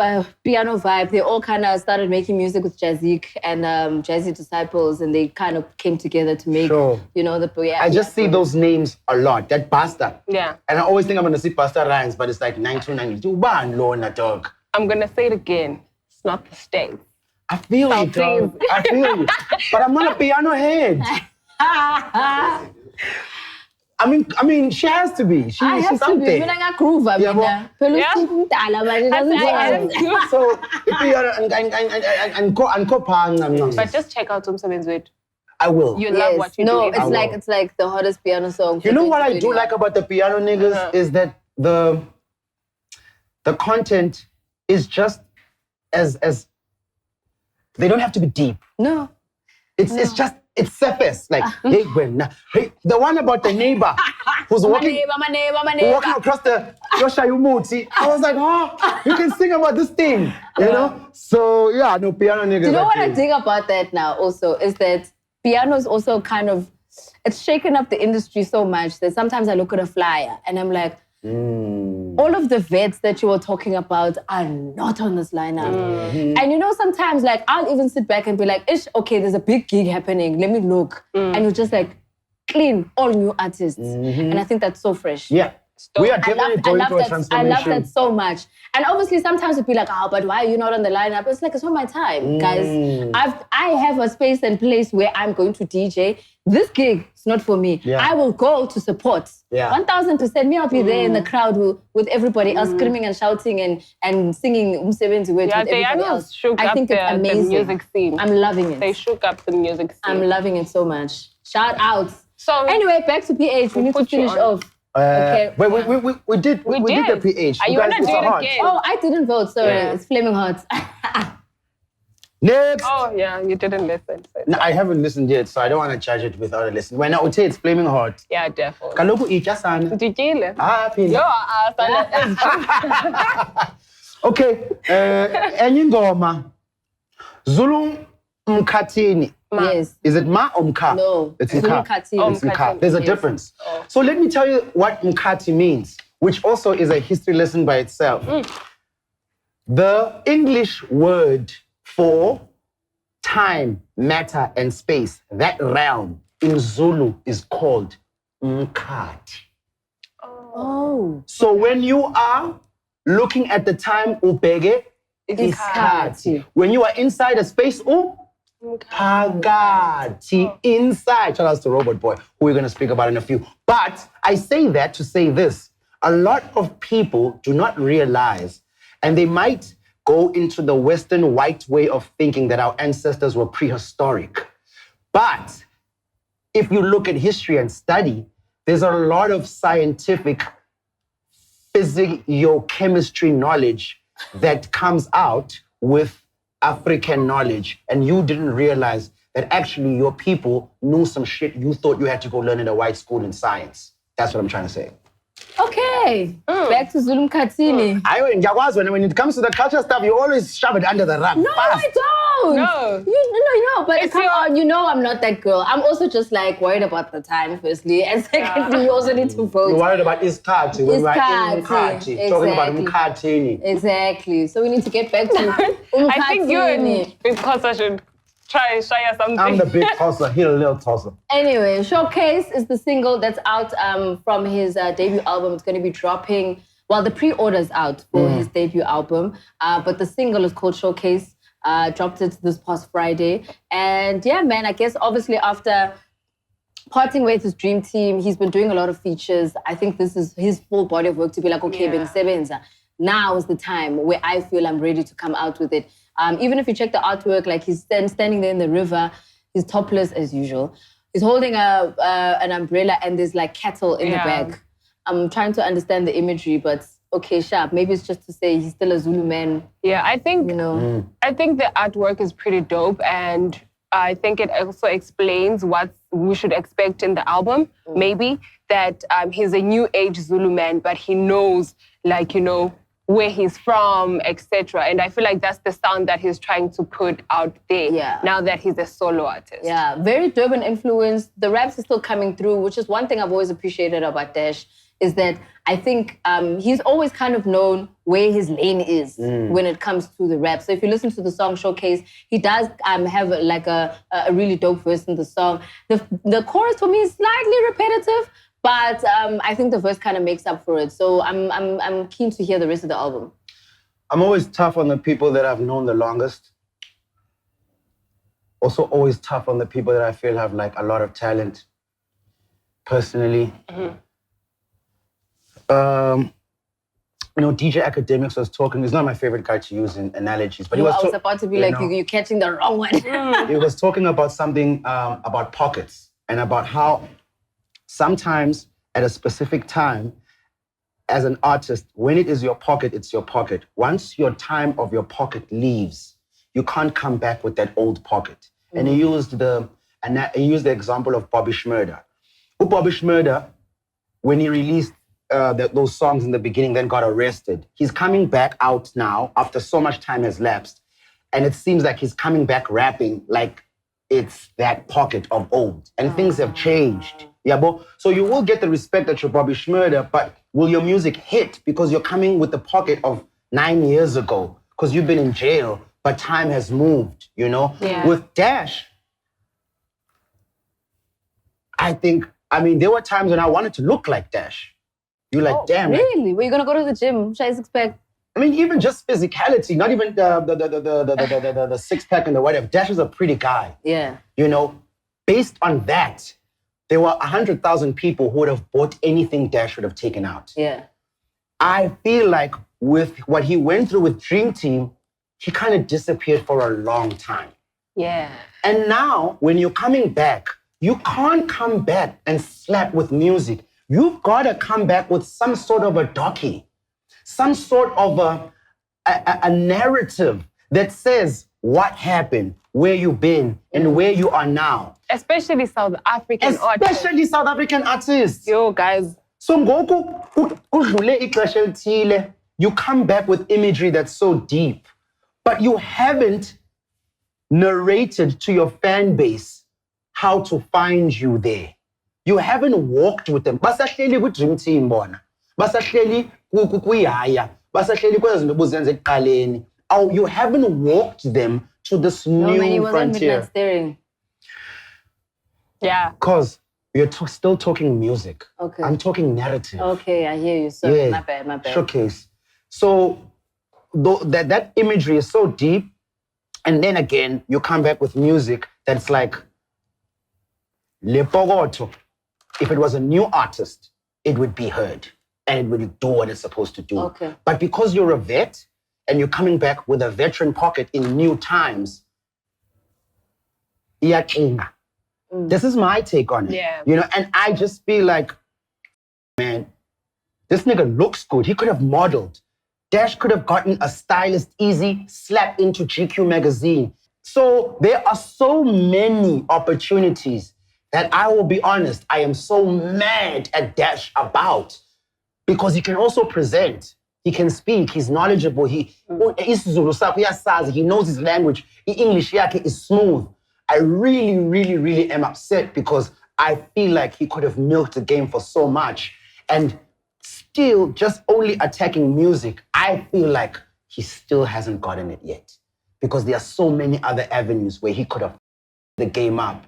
piano vibe. They all kind of started making music with Jazzy and Jazzy Disciples, and they kind of came together to make, I just see those names a lot. That Basta. Yeah. And I always think I'm going to see Basta rhymes, but it's like 929. Dog. I'm going to say it again. It's not the States. I feel you, dog. I feel you. But I'm not a piano head. I mean, she has to be. She's something. To be. When I got groove, So, But just check out Umsebenzi Wethu. I will. You love what you do. No, even I will. it's like the hottest piano song. You know what I do like about the piano niggas is that the content is just as they don't have to be deep. No. It's just it's surface. Like, hey, the one about the neighbor who's walking across the Yosha Yumuti. I was like, oh, you can sing about this thing, you know? So yeah, no, piano niggas. You know what I think about that now also is that piano is also kind of, it's shaken up the industry so much that sometimes I look at a flyer and I'm like, all of the vets that you were talking about are not on this lineup. And you know, sometimes like I'll even sit back and be like, ish, okay, there's a big gig happening. Let me look. And you're just like, clean, all new artists. And I think that's so fresh. Yeah. We are definitely going through a transformation. I love that so much. And obviously sometimes it'd be like, oh, but why are you not on the lineup? It's like, it's not my time, guys. I have a space and place where I'm going to DJ. This gig is not for me. Yeah. I will go to support. 1000%. Me, I'll be there in the crowd with everybody else screaming and shouting and singing Umsebenzi with everybody else. I think it's amazing. The music scene. I'm loving it. They shook up the music scene. I'm loving it so much. Shout outs. So anyway, back to PH. We need to finish off. Okay. But we did the PH. Are you want to do it again? Oh, I didn't vote. Sorry, it's Flamin Hot. Next. Oh yeah, you didn't listen. So No, I haven't listened yet, so I don't want to judge it without a listen. When I would say it's Flamin Hot. yeah, definitely. Kaloku itya sana. Ndijile. Phela. Okay, enye ingoma. Zulu Makhathini. Yes. Is it Ma or Mkha? No, It's Zulu Mkha. Makhathini. It's Mkha. There's a difference. So let me tell you what Mkhathi means, which also is a history lesson by itself. The English word for time, matter, and space, that realm in Zulu is called Mkhathi. Oh. So when you are looking at the time, ubheke isikhathi. When you are inside a space, phakathi, inside. Shout out to Robot Boy, who we're going to speak about in a few. But I say that to say this. A lot of people do not realize, and they might go into the Western white way of thinking that our ancestors were prehistoric. But if you look at history and study, there's a lot of scientific physiochemistry knowledge that comes out with African knowledge. And you didn't realize that actually your people knew some shit you thought you had to go learn in a white school in science. That's what I'm trying to say. Okay. Back to Zulu Makhathini. When it comes to the culture stuff, you always shove it under the rug. No, I don't. No. No. But come on, you know I'm not that girl. I'm also just like worried about the time, firstly. And secondly, you also need to vote. You're worried about iskhathi when we're in Mkhathi. Talking about Makhathini. Exactly. So we need to get back to Umkhathini. I think you and because I should try and show you something. I'm the big tosser, he's a little tosser. Anyway, Showcase is the single that's out from his debut album. It's going to be dropping, well, the pre-order's out for his debut album, but the single is called Showcase. Dropped it this past Friday. And yeah, man, I guess obviously after parting with his dream team, he's been doing a lot of features. I think this is his full body of work to be like, okay, bengisebenza. Now is the time where I feel I'm ready to come out with it. Even if you check the artwork, like he's standing there in the river, he's topless as usual. He's holding an umbrella and there's like cattle in the back. I'm trying to understand the imagery, but okay, sharp. Maybe it's just to say he's still a Zulu man. Yeah, I think, you know. I think the artwork is pretty dope, and I think it also explains what we should expect in the album. Maybe that he's a new age Zulu man, but he knows, like, you know, where he's from, etc. And I feel like that's the sound that he's trying to put out there now that he's a solo artist. Yeah, very Durban influence. The raps are still coming through, which is one thing I've always appreciated about Dash, is that I think he's always kind of known where his lane is when it comes to the rap. So if you listen to the song Showcase, he does have like a really dope verse in the song. The chorus for me is slightly repetitive, but I think the verse kind of makes up for it. So I'm keen to hear the rest of the album. I'm always tough on the people that I've known the longest. Also always tough on the people that I feel have like a lot of talent. Personally. DJ Academics was talking. He's not my favorite guy to use in analogies, but I was about to be like, you're catching the wrong one. He was talking about something about pockets and about how sometimes at a specific time, as an artist, when it is your pocket, it's your pocket. Once your time of your pocket leaves, you can't come back with that old pocket. And he used the example of Bobby Shmurda. Bobby Shmurda, when he released those songs in the beginning, then got arrested. He's coming back out now after so much time has lapsed. And it seems like he's coming back rapping like it's that pocket of old. And things have changed. Yeah, so you will get the respect that you're Bobby Shmurda, but will your music hit because you're coming with the pocket of 9 years ago because you've been in jail, but time has moved, Yeah. With Dash, there were times when I wanted to look like Dash. You're like, damn. Really? Were you going to go to the gym? What should I expect? Even just physicality, not even the six-pack and the whatever. Dash is a pretty guy. Yeah. Based on that, there were 100,000 people who would have bought anything Dash would have taken out. Yeah. I feel like with what he went through with Dream Team, he kind of disappeared for a long time. Yeah. And now, when you're coming back, you can't come back and slap with music. You've got to come back with some sort of a docu, some sort of a narrative that says what happened, where you've been, and where you are now. Especially South African artists. Yo, guys. So you come back with imagery that's so deep, but you haven't narrated to your fan base how to find you there. You haven't walked with them. Basahleli ku-Dream Team bona. Basahleli kuyaya. Basahleli kwezinto obuzenza ekuqaleni. You haven't walked them to this new frontier. Staring. Yeah. Because we're still talking music. Okay. I'm talking narrative. Okay, I hear you. So yeah. My bad. Showcase. So that imagery is so deep. And then again, you come back with music that's like Lepogoto. If it was a new artist, it would be heard and it would do what it's supposed to do. Okay. But because you're a vet and you're coming back with a veteran pocket in new times, this is my take on it. Yeah. And I just feel like, man, this nigga looks good. He could have modeled. Dash could have gotten a stylist easy, slapped into GQ magazine. So there are so many opportunities that I will be honest, I am so mad at Dash about, because he can also present, he can speak, he's knowledgeable, he knows his language, English is smooth. I really, really, really am upset because I feel like he could have milked the game for so much, and still just only attacking music, I feel like he still hasn't gotten it yet, because there are so many other avenues where he could have the game up.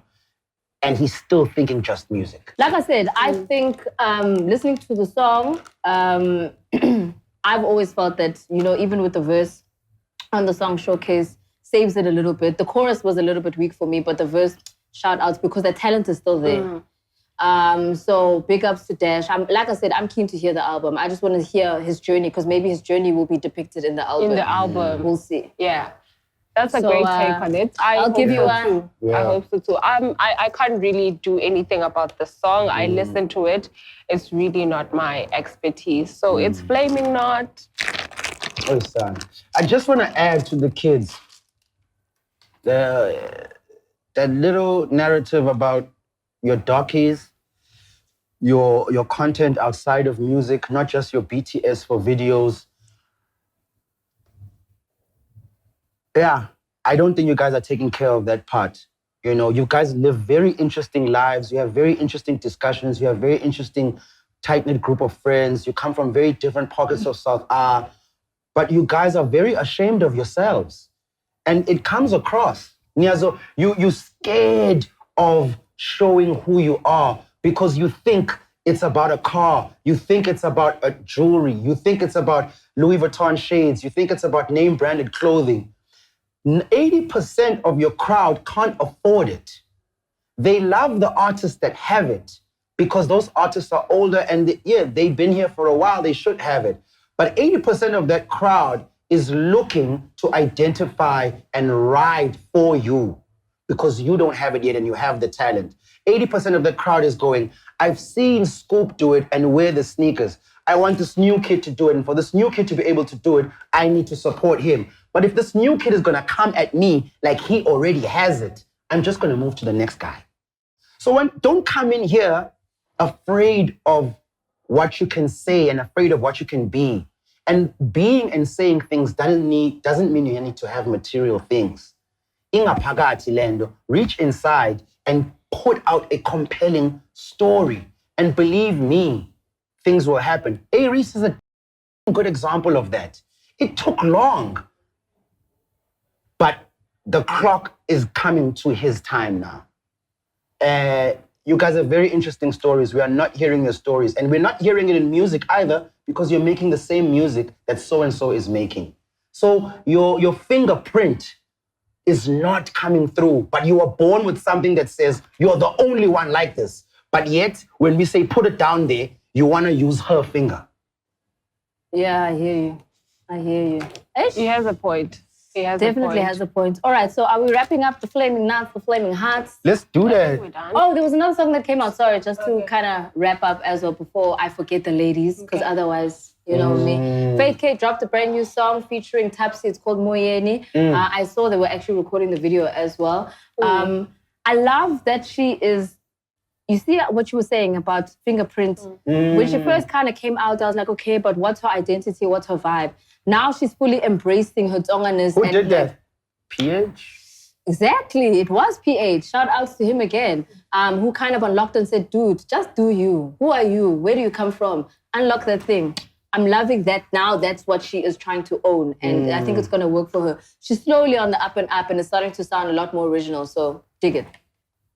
And he's still thinking just music. Like I said, I think listening to the song, I've always felt that, even with the verse on the song Showcase, saves it a little bit. The chorus was a little bit weak for me, but the verse shout outs because the talent is still there. So big ups to Dash. Like I said, I'm keen to hear the album. I just want to hear his journey because maybe his journey will be depicted in the album. We'll see. Yeah. That's a great take on it. I'll give you one. I hope so too. I can't really do anything about the song. I listen to it. It's really not my expertise. So it's Flamin Not. Oh, son. I just want to add to the kids that little narrative about your dockies, your content outside of music, not just your BTS for videos. Yeah, I don't think you guys are taking care of that part. You guys live very interesting lives. You have very interesting discussions. You have very interesting, tight-knit group of friends. You come from very different pockets of South Africa. But you guys are very ashamed of yourselves. And it comes across. Niazo, you're scared of showing who you are because you think it's about a car. You think it's about a jewelry. You think it's about Louis Vuitton shades. You think it's about name-branded clothing. 80% of your crowd can't afford it. They love the artists that have it because those artists are older and they've been here for a while, they should have it. But 80% of that crowd is looking to identify and ride for you because you don't have it yet and you have the talent. 80% of the crowd is going, I've seen Scoop do it and wear the sneakers. I want this new kid to do it. And for this new kid to be able to do it, I need to support him. But if this new kid is going to come at me like he already has it, I'm just going to move to the next guy. So don't come in here afraid of what you can say and afraid of what you can be. And being and saying things doesn't mean you need to have material things. Ingaphakathi lendo, reach inside and put out a compelling story. And believe me, things will happen. AReece is a good example of that. It took long, but the clock is coming to his time now. You guys have very interesting stories. We are not hearing your stories. And we're not hearing it in music either because you're making the same music that so-and-so is making. So your fingerprint is not coming through, but you were born with something that says you're the only one like this. But yet, when we say put it down there, you want to use her finger. Yeah, I hear you. I hear you. Ish? He has a point. He has Definitely a point. has a point. All right, so are we wrapping up the Flamin Not, the Flamin Hots? Let's do that. We're done. Oh, there was another song that came out. Sorry, just to kind of wrap up as well before I forget the ladies, because otherwise, you know me. Faith K dropped a brand new song featuring Tapsi. It's called Moyeni. I saw they were actually recording the video as well. I love that she is. You see what you were saying about fingerprints? When she first kind of came out, I was like, okay, but what's her identity? What's her vibe? Now she's fully embracing her tonganess. Who did that? PH? Exactly. It was PH. Shout outs to him again. Who kind of unlocked and said, dude, just do you. Who are you? Where do you come from? Unlock that thing. I'm loving that now. That's what she is trying to own. And I think it's going to work for her. She's slowly on the up and up and it's starting to sound a lot more original. So dig it.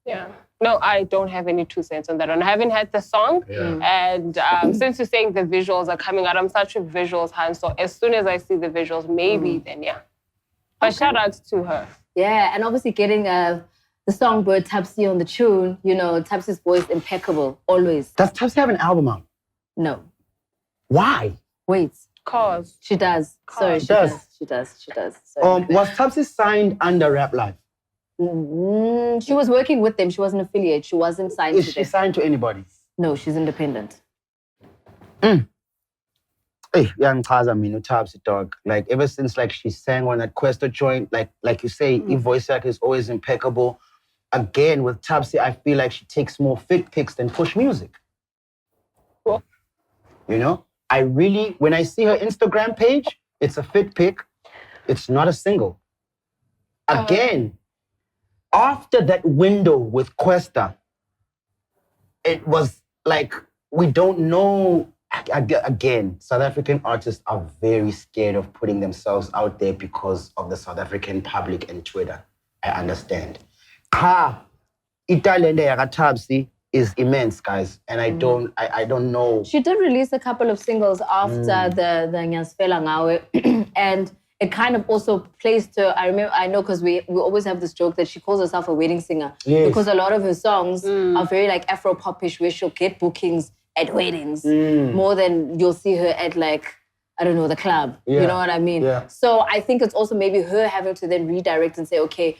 Yeah. No, I don't have any 2 cents on that one. I haven't had the song. Yeah. And since you're saying the visuals are coming out, I'm such a visuals hand. So as soon as I see the visuals, maybe then, yeah. But shout outs to her. Yeah, and obviously getting the songbird Tapsi on the tune, you know, Tapsi's voice impeccable, always. Does Tapsi have an album out? No. Why? Wait. Cause. She does. Sorry, she does. She does. Sorry. Was Tapsi signed under Rap Life? She was working with them. She was an affiliate. She wasn't signed to them. Is she signed to anybody? No, she's independent. Hey, young Taza, me no Tapsi dog. Like ever since like she sang on that Questa joint, like you say, her voice act is always impeccable. Again, with Tapsi, I feel like she takes more fit pics than push music. Cool. You know, when I see her Instagram page, it's a fit pic. It's not a single. Again. After that window with Questa, it was like, we don't know. Again, South African artists are very scared of putting themselves out there because of the South African public and Twitter. I understand. Italende Tapsi is immense, guys. And I don't know. She did release a couple of singles after the Nyasfela Ngawe. And it kind of also plays to, I know because we always have this joke that she calls herself a wedding singer. Yes. Because a lot of her songs are very like Afro-popish where she'll get bookings at weddings more than you'll see her at like, I don't know, the club. Yeah. You know what I mean? Yeah. So I think it's also maybe her having to then redirect and say, okay,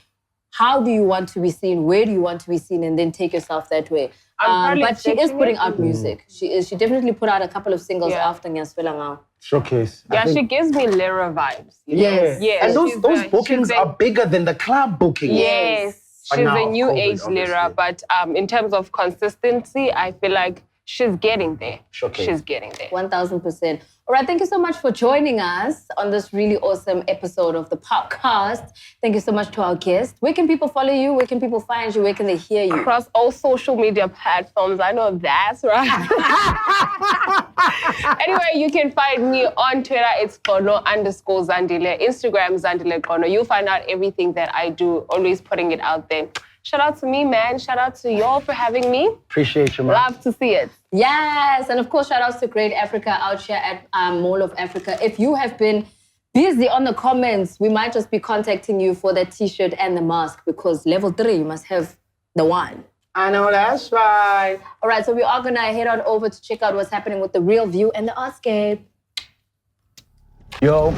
how do you want to be seen? Where do you want to be seen? And then take yourself that way. But she is putting out music. She definitely put out a couple of singles after Nyasfela Ngawe. Showcase. Yeah, she gives me Lyra vibes. Yes. And those bookings are bigger than the club bookings. Yes. She's a new age Lyra, but in terms of consistency, I feel like she's getting there. Showcase. She's getting there. 1000%. All right, thank you so much for joining us on this really awesome episode of the POPcast. Thank you so much to our guest. Where can people follow you? Where can people find you? Where can they hear you? Across all social media platforms. I know that's right. Anyway, you can find me on Twitter. It's Kono_Zandile. Instagram, Zandile Kono. You'll find out everything that I do, always putting it out there. Shout out to me, man. Shout out to y'all for having me. Appreciate you, man. Love to see it. Yes. And of course, shout outs to Great Africa out here at Mall of Africa. If you have been busy on the comments, we might just be contacting you for that t-shirt and the mask because level 3, you must have the one. I know that's right. All right, so we are going to head on over to check out what's happening with the Real View and the Artscape. Yo,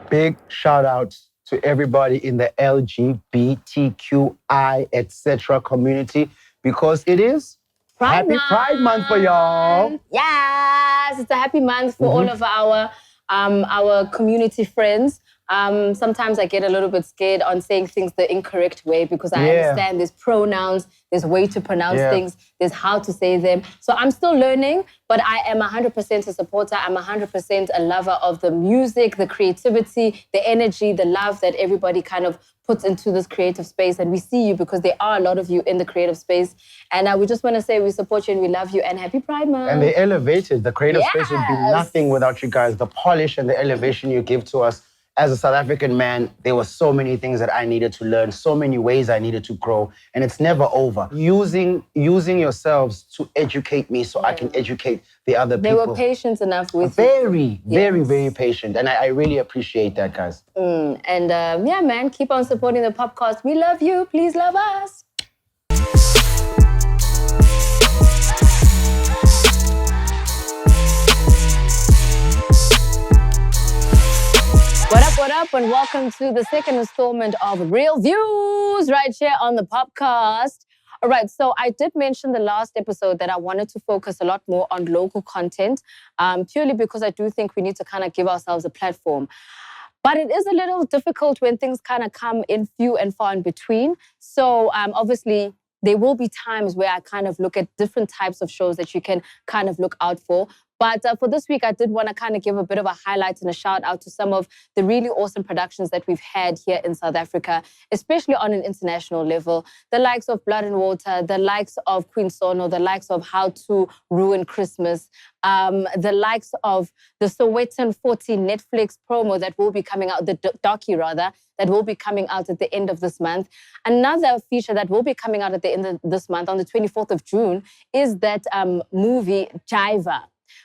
big shout out to everybody in the LGBTQI, etc. community because it is Happy Pride Month for y'all. Yes, it's a happy month for all of our community friends. Sometimes I get a little bit scared on saying things the incorrect way because I understand there's pronouns, there's way to pronounce things, there's how to say them. So I'm still learning, but I am 100% a supporter. I'm 100% a lover of the music, the creativity, the energy, the love that everybody kind of puts into this creative space. And we see you because there are a lot of you in the creative space. And we just want to say we support you and we love you and happy Pride Month. And they elevated. The creative space would be nothing without you guys. The polish and the elevation you give to us. As a South African man, there were so many things that I needed to learn, so many ways I needed to grow, and it's never over. Using yourselves to educate me so I can educate the other people. They were patient enough with you. Very patient, and I really appreciate that, guys. And yeah, man, keep on supporting the POPcast. We love you. Please love us. What up, and welcome to the second installment of Real Views right here on the POPcast. All right, so I did mention the last episode that I wanted to focus a lot more on local content, purely because I do think we need to kind of give ourselves a platform. But it is a little difficult when things kind of come in few and far in between. So obviously, there will be times where I kind of look at different types of shows that you can kind of look out for. But for this week, I did want to kind of give a bit of a highlight and a shout out to some of the really awesome productions that we've had here in South Africa, especially on an international level. The likes of Blood and Water, the likes of Queen Sono, the likes of How to Ruin Christmas, the likes of the Soweto 40 Netflix promo that will be coming out, the docu rather, that will be coming out at the end of this month. Another feature that will be coming out at the end of this month, on the 24th of June, is that movie Jiva,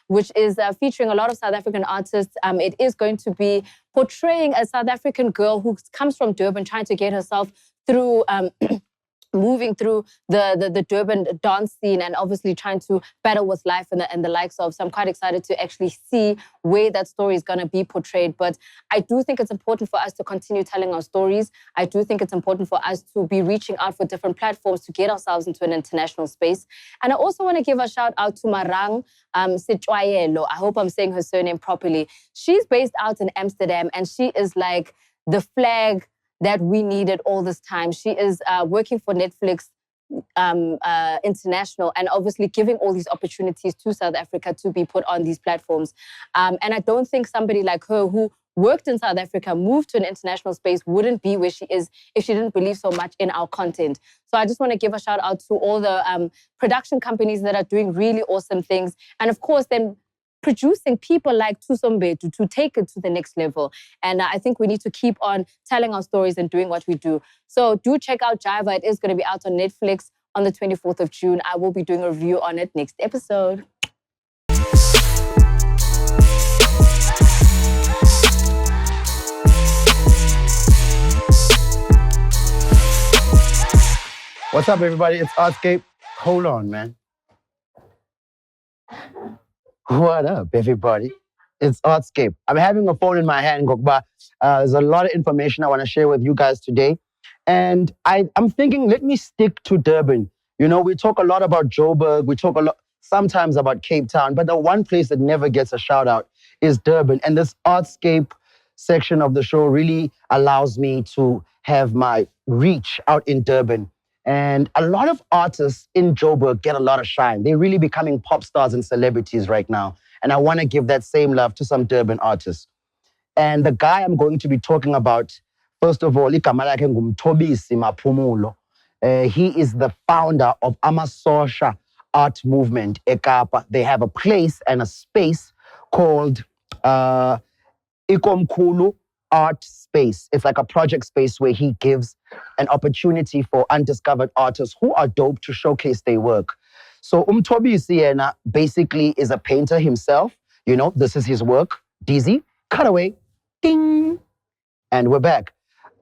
which is featuring a lot of South African artists. It is going to be portraying a South African girl who comes from Durban, trying to get herself through moving through the Durban dance scene and obviously trying to battle with life and the likes of. So I'm quite excited to actually see where that story is going to be portrayed. But I do think it's important for us to continue telling our stories. I do think it's important for us to be reaching out for different platforms to get ourselves into an international space. And I also want to give a shout out to Marang Sitwayelo. I hope I'm saying her surname properly. She's based out in Amsterdam and she is like the flag that we needed all this time. She is working for Netflix International and obviously giving all these opportunities to South Africa to be put on these platforms. And I don't think somebody like her who worked in South Africa, moved to an international space, wouldn't be where she is if she didn't believe so much in our content. So I just want to give a shout out to all the production companies that are doing really awesome things. And of course, then producing people like Tusombe to take it to the next level. And I think we need to keep on telling our stories and doing what we do. So do check out Jiva. It is going to be out on Netflix on the 24th of June. I will be doing a review on it next episode. What's up, everybody? It's Artscape. Hold on, man. What up, everybody? It's Artscape. I'm having a phone in my hand, Gokba. There's a lot of information I want to share with you guys today. And I'm thinking, let me stick to Durban. You know, we talk a lot about Joburg. We talk a lot sometimes about Cape Town. But the one place that never gets a shout out is Durban. And this Artscape section of the show really allows me to have my reach out in Durban. And a lot of artists in Joburg get a lot of shine. They're really becoming pop stars and celebrities right now. And I want to give that same love to some Durban artists. And the guy I'm going to be talking about, first of all, igama lakhe nguMthobisi Maphumulo. He is the founder of Amasosha Art Movement eKapa. They have a place and a space called Ikomkhulu Art Space. It's like a project space where he gives an opportunity for undiscovered artists who are dope to showcase their work. So Umthobisi yena basically is a painter himself. You know, this is his work. Dizzy, cutaway, ding. And we're back.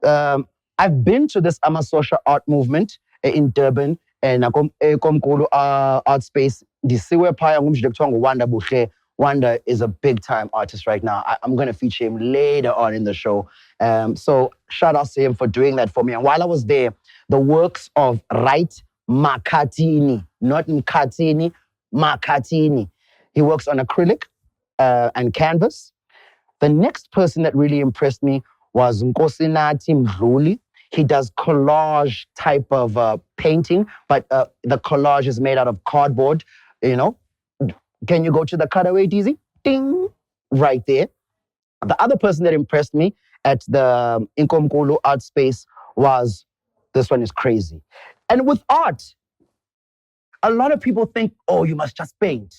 I've been to this Amasosha Art Movement in Durban and Ikomkhulu Art Space. Ndisiwe phaya ngumjide kuthiwa nguWanda Buhle Wanda is a big-time artist right now. I'm going to feature him later on in the show. So shout out to him for doing that for me. And while I was there, the works of Makhathini, not Makhathini, Makhathini. He works on acrylic and canvas. The next person that really impressed me was Nkosinathi Mdluli. He does collage type of painting, but the collage is made out of cardboard, you know. Can you go to the cutaway, DZ? Ding! Right there. The other person that impressed me at the Inkomkulu art space was, this one is crazy. And with art, a lot of people think, oh, you must just paint.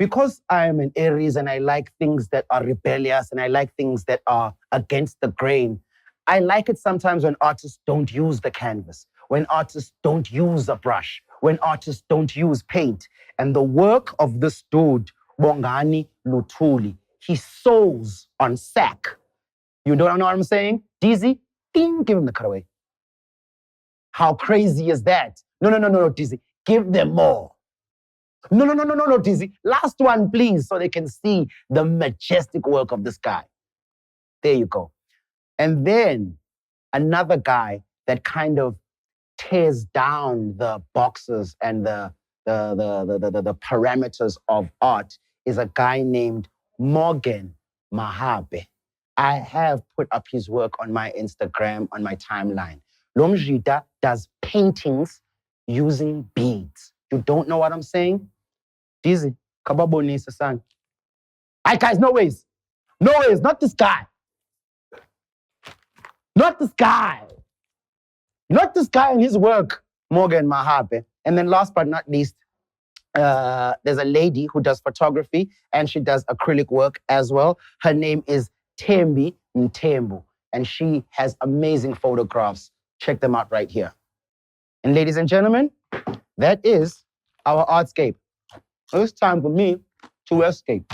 Because I am an Aries and I like things that are rebellious and I like things that are against the grain, I like it sometimes when artists don't use the canvas, when artists don't use a brush, when artists don't use paint. And the work of this dude, Bongani Luthuli, he sews on sack. You don't know what I'm saying? Dizzy, ding, give him the cutaway. How crazy is that? No, Dizzy, give them more. No, Dizzy. Last one, please, so they can see the majestic work of this guy. There you go. And then another guy that kind of tears down the boxes and the parameters of art is a guy named Morgan Mahabe. I have put up his work on my Instagram, on my timeline. Lomjita does paintings using beads. You don't know what I'm saying? Dizzy, kababonisa son. Hi guys, no ways. No ways, not this guy. Not this guy. Not this guy and his work, Morgan Mahabe. And then last but not least, there's a lady who does photography and she does acrylic work as well. Her name is Tembi Ntembu and she has amazing photographs. Check them out right here. And ladies and gentlemen, that is our Artscape. It's time for me to escape.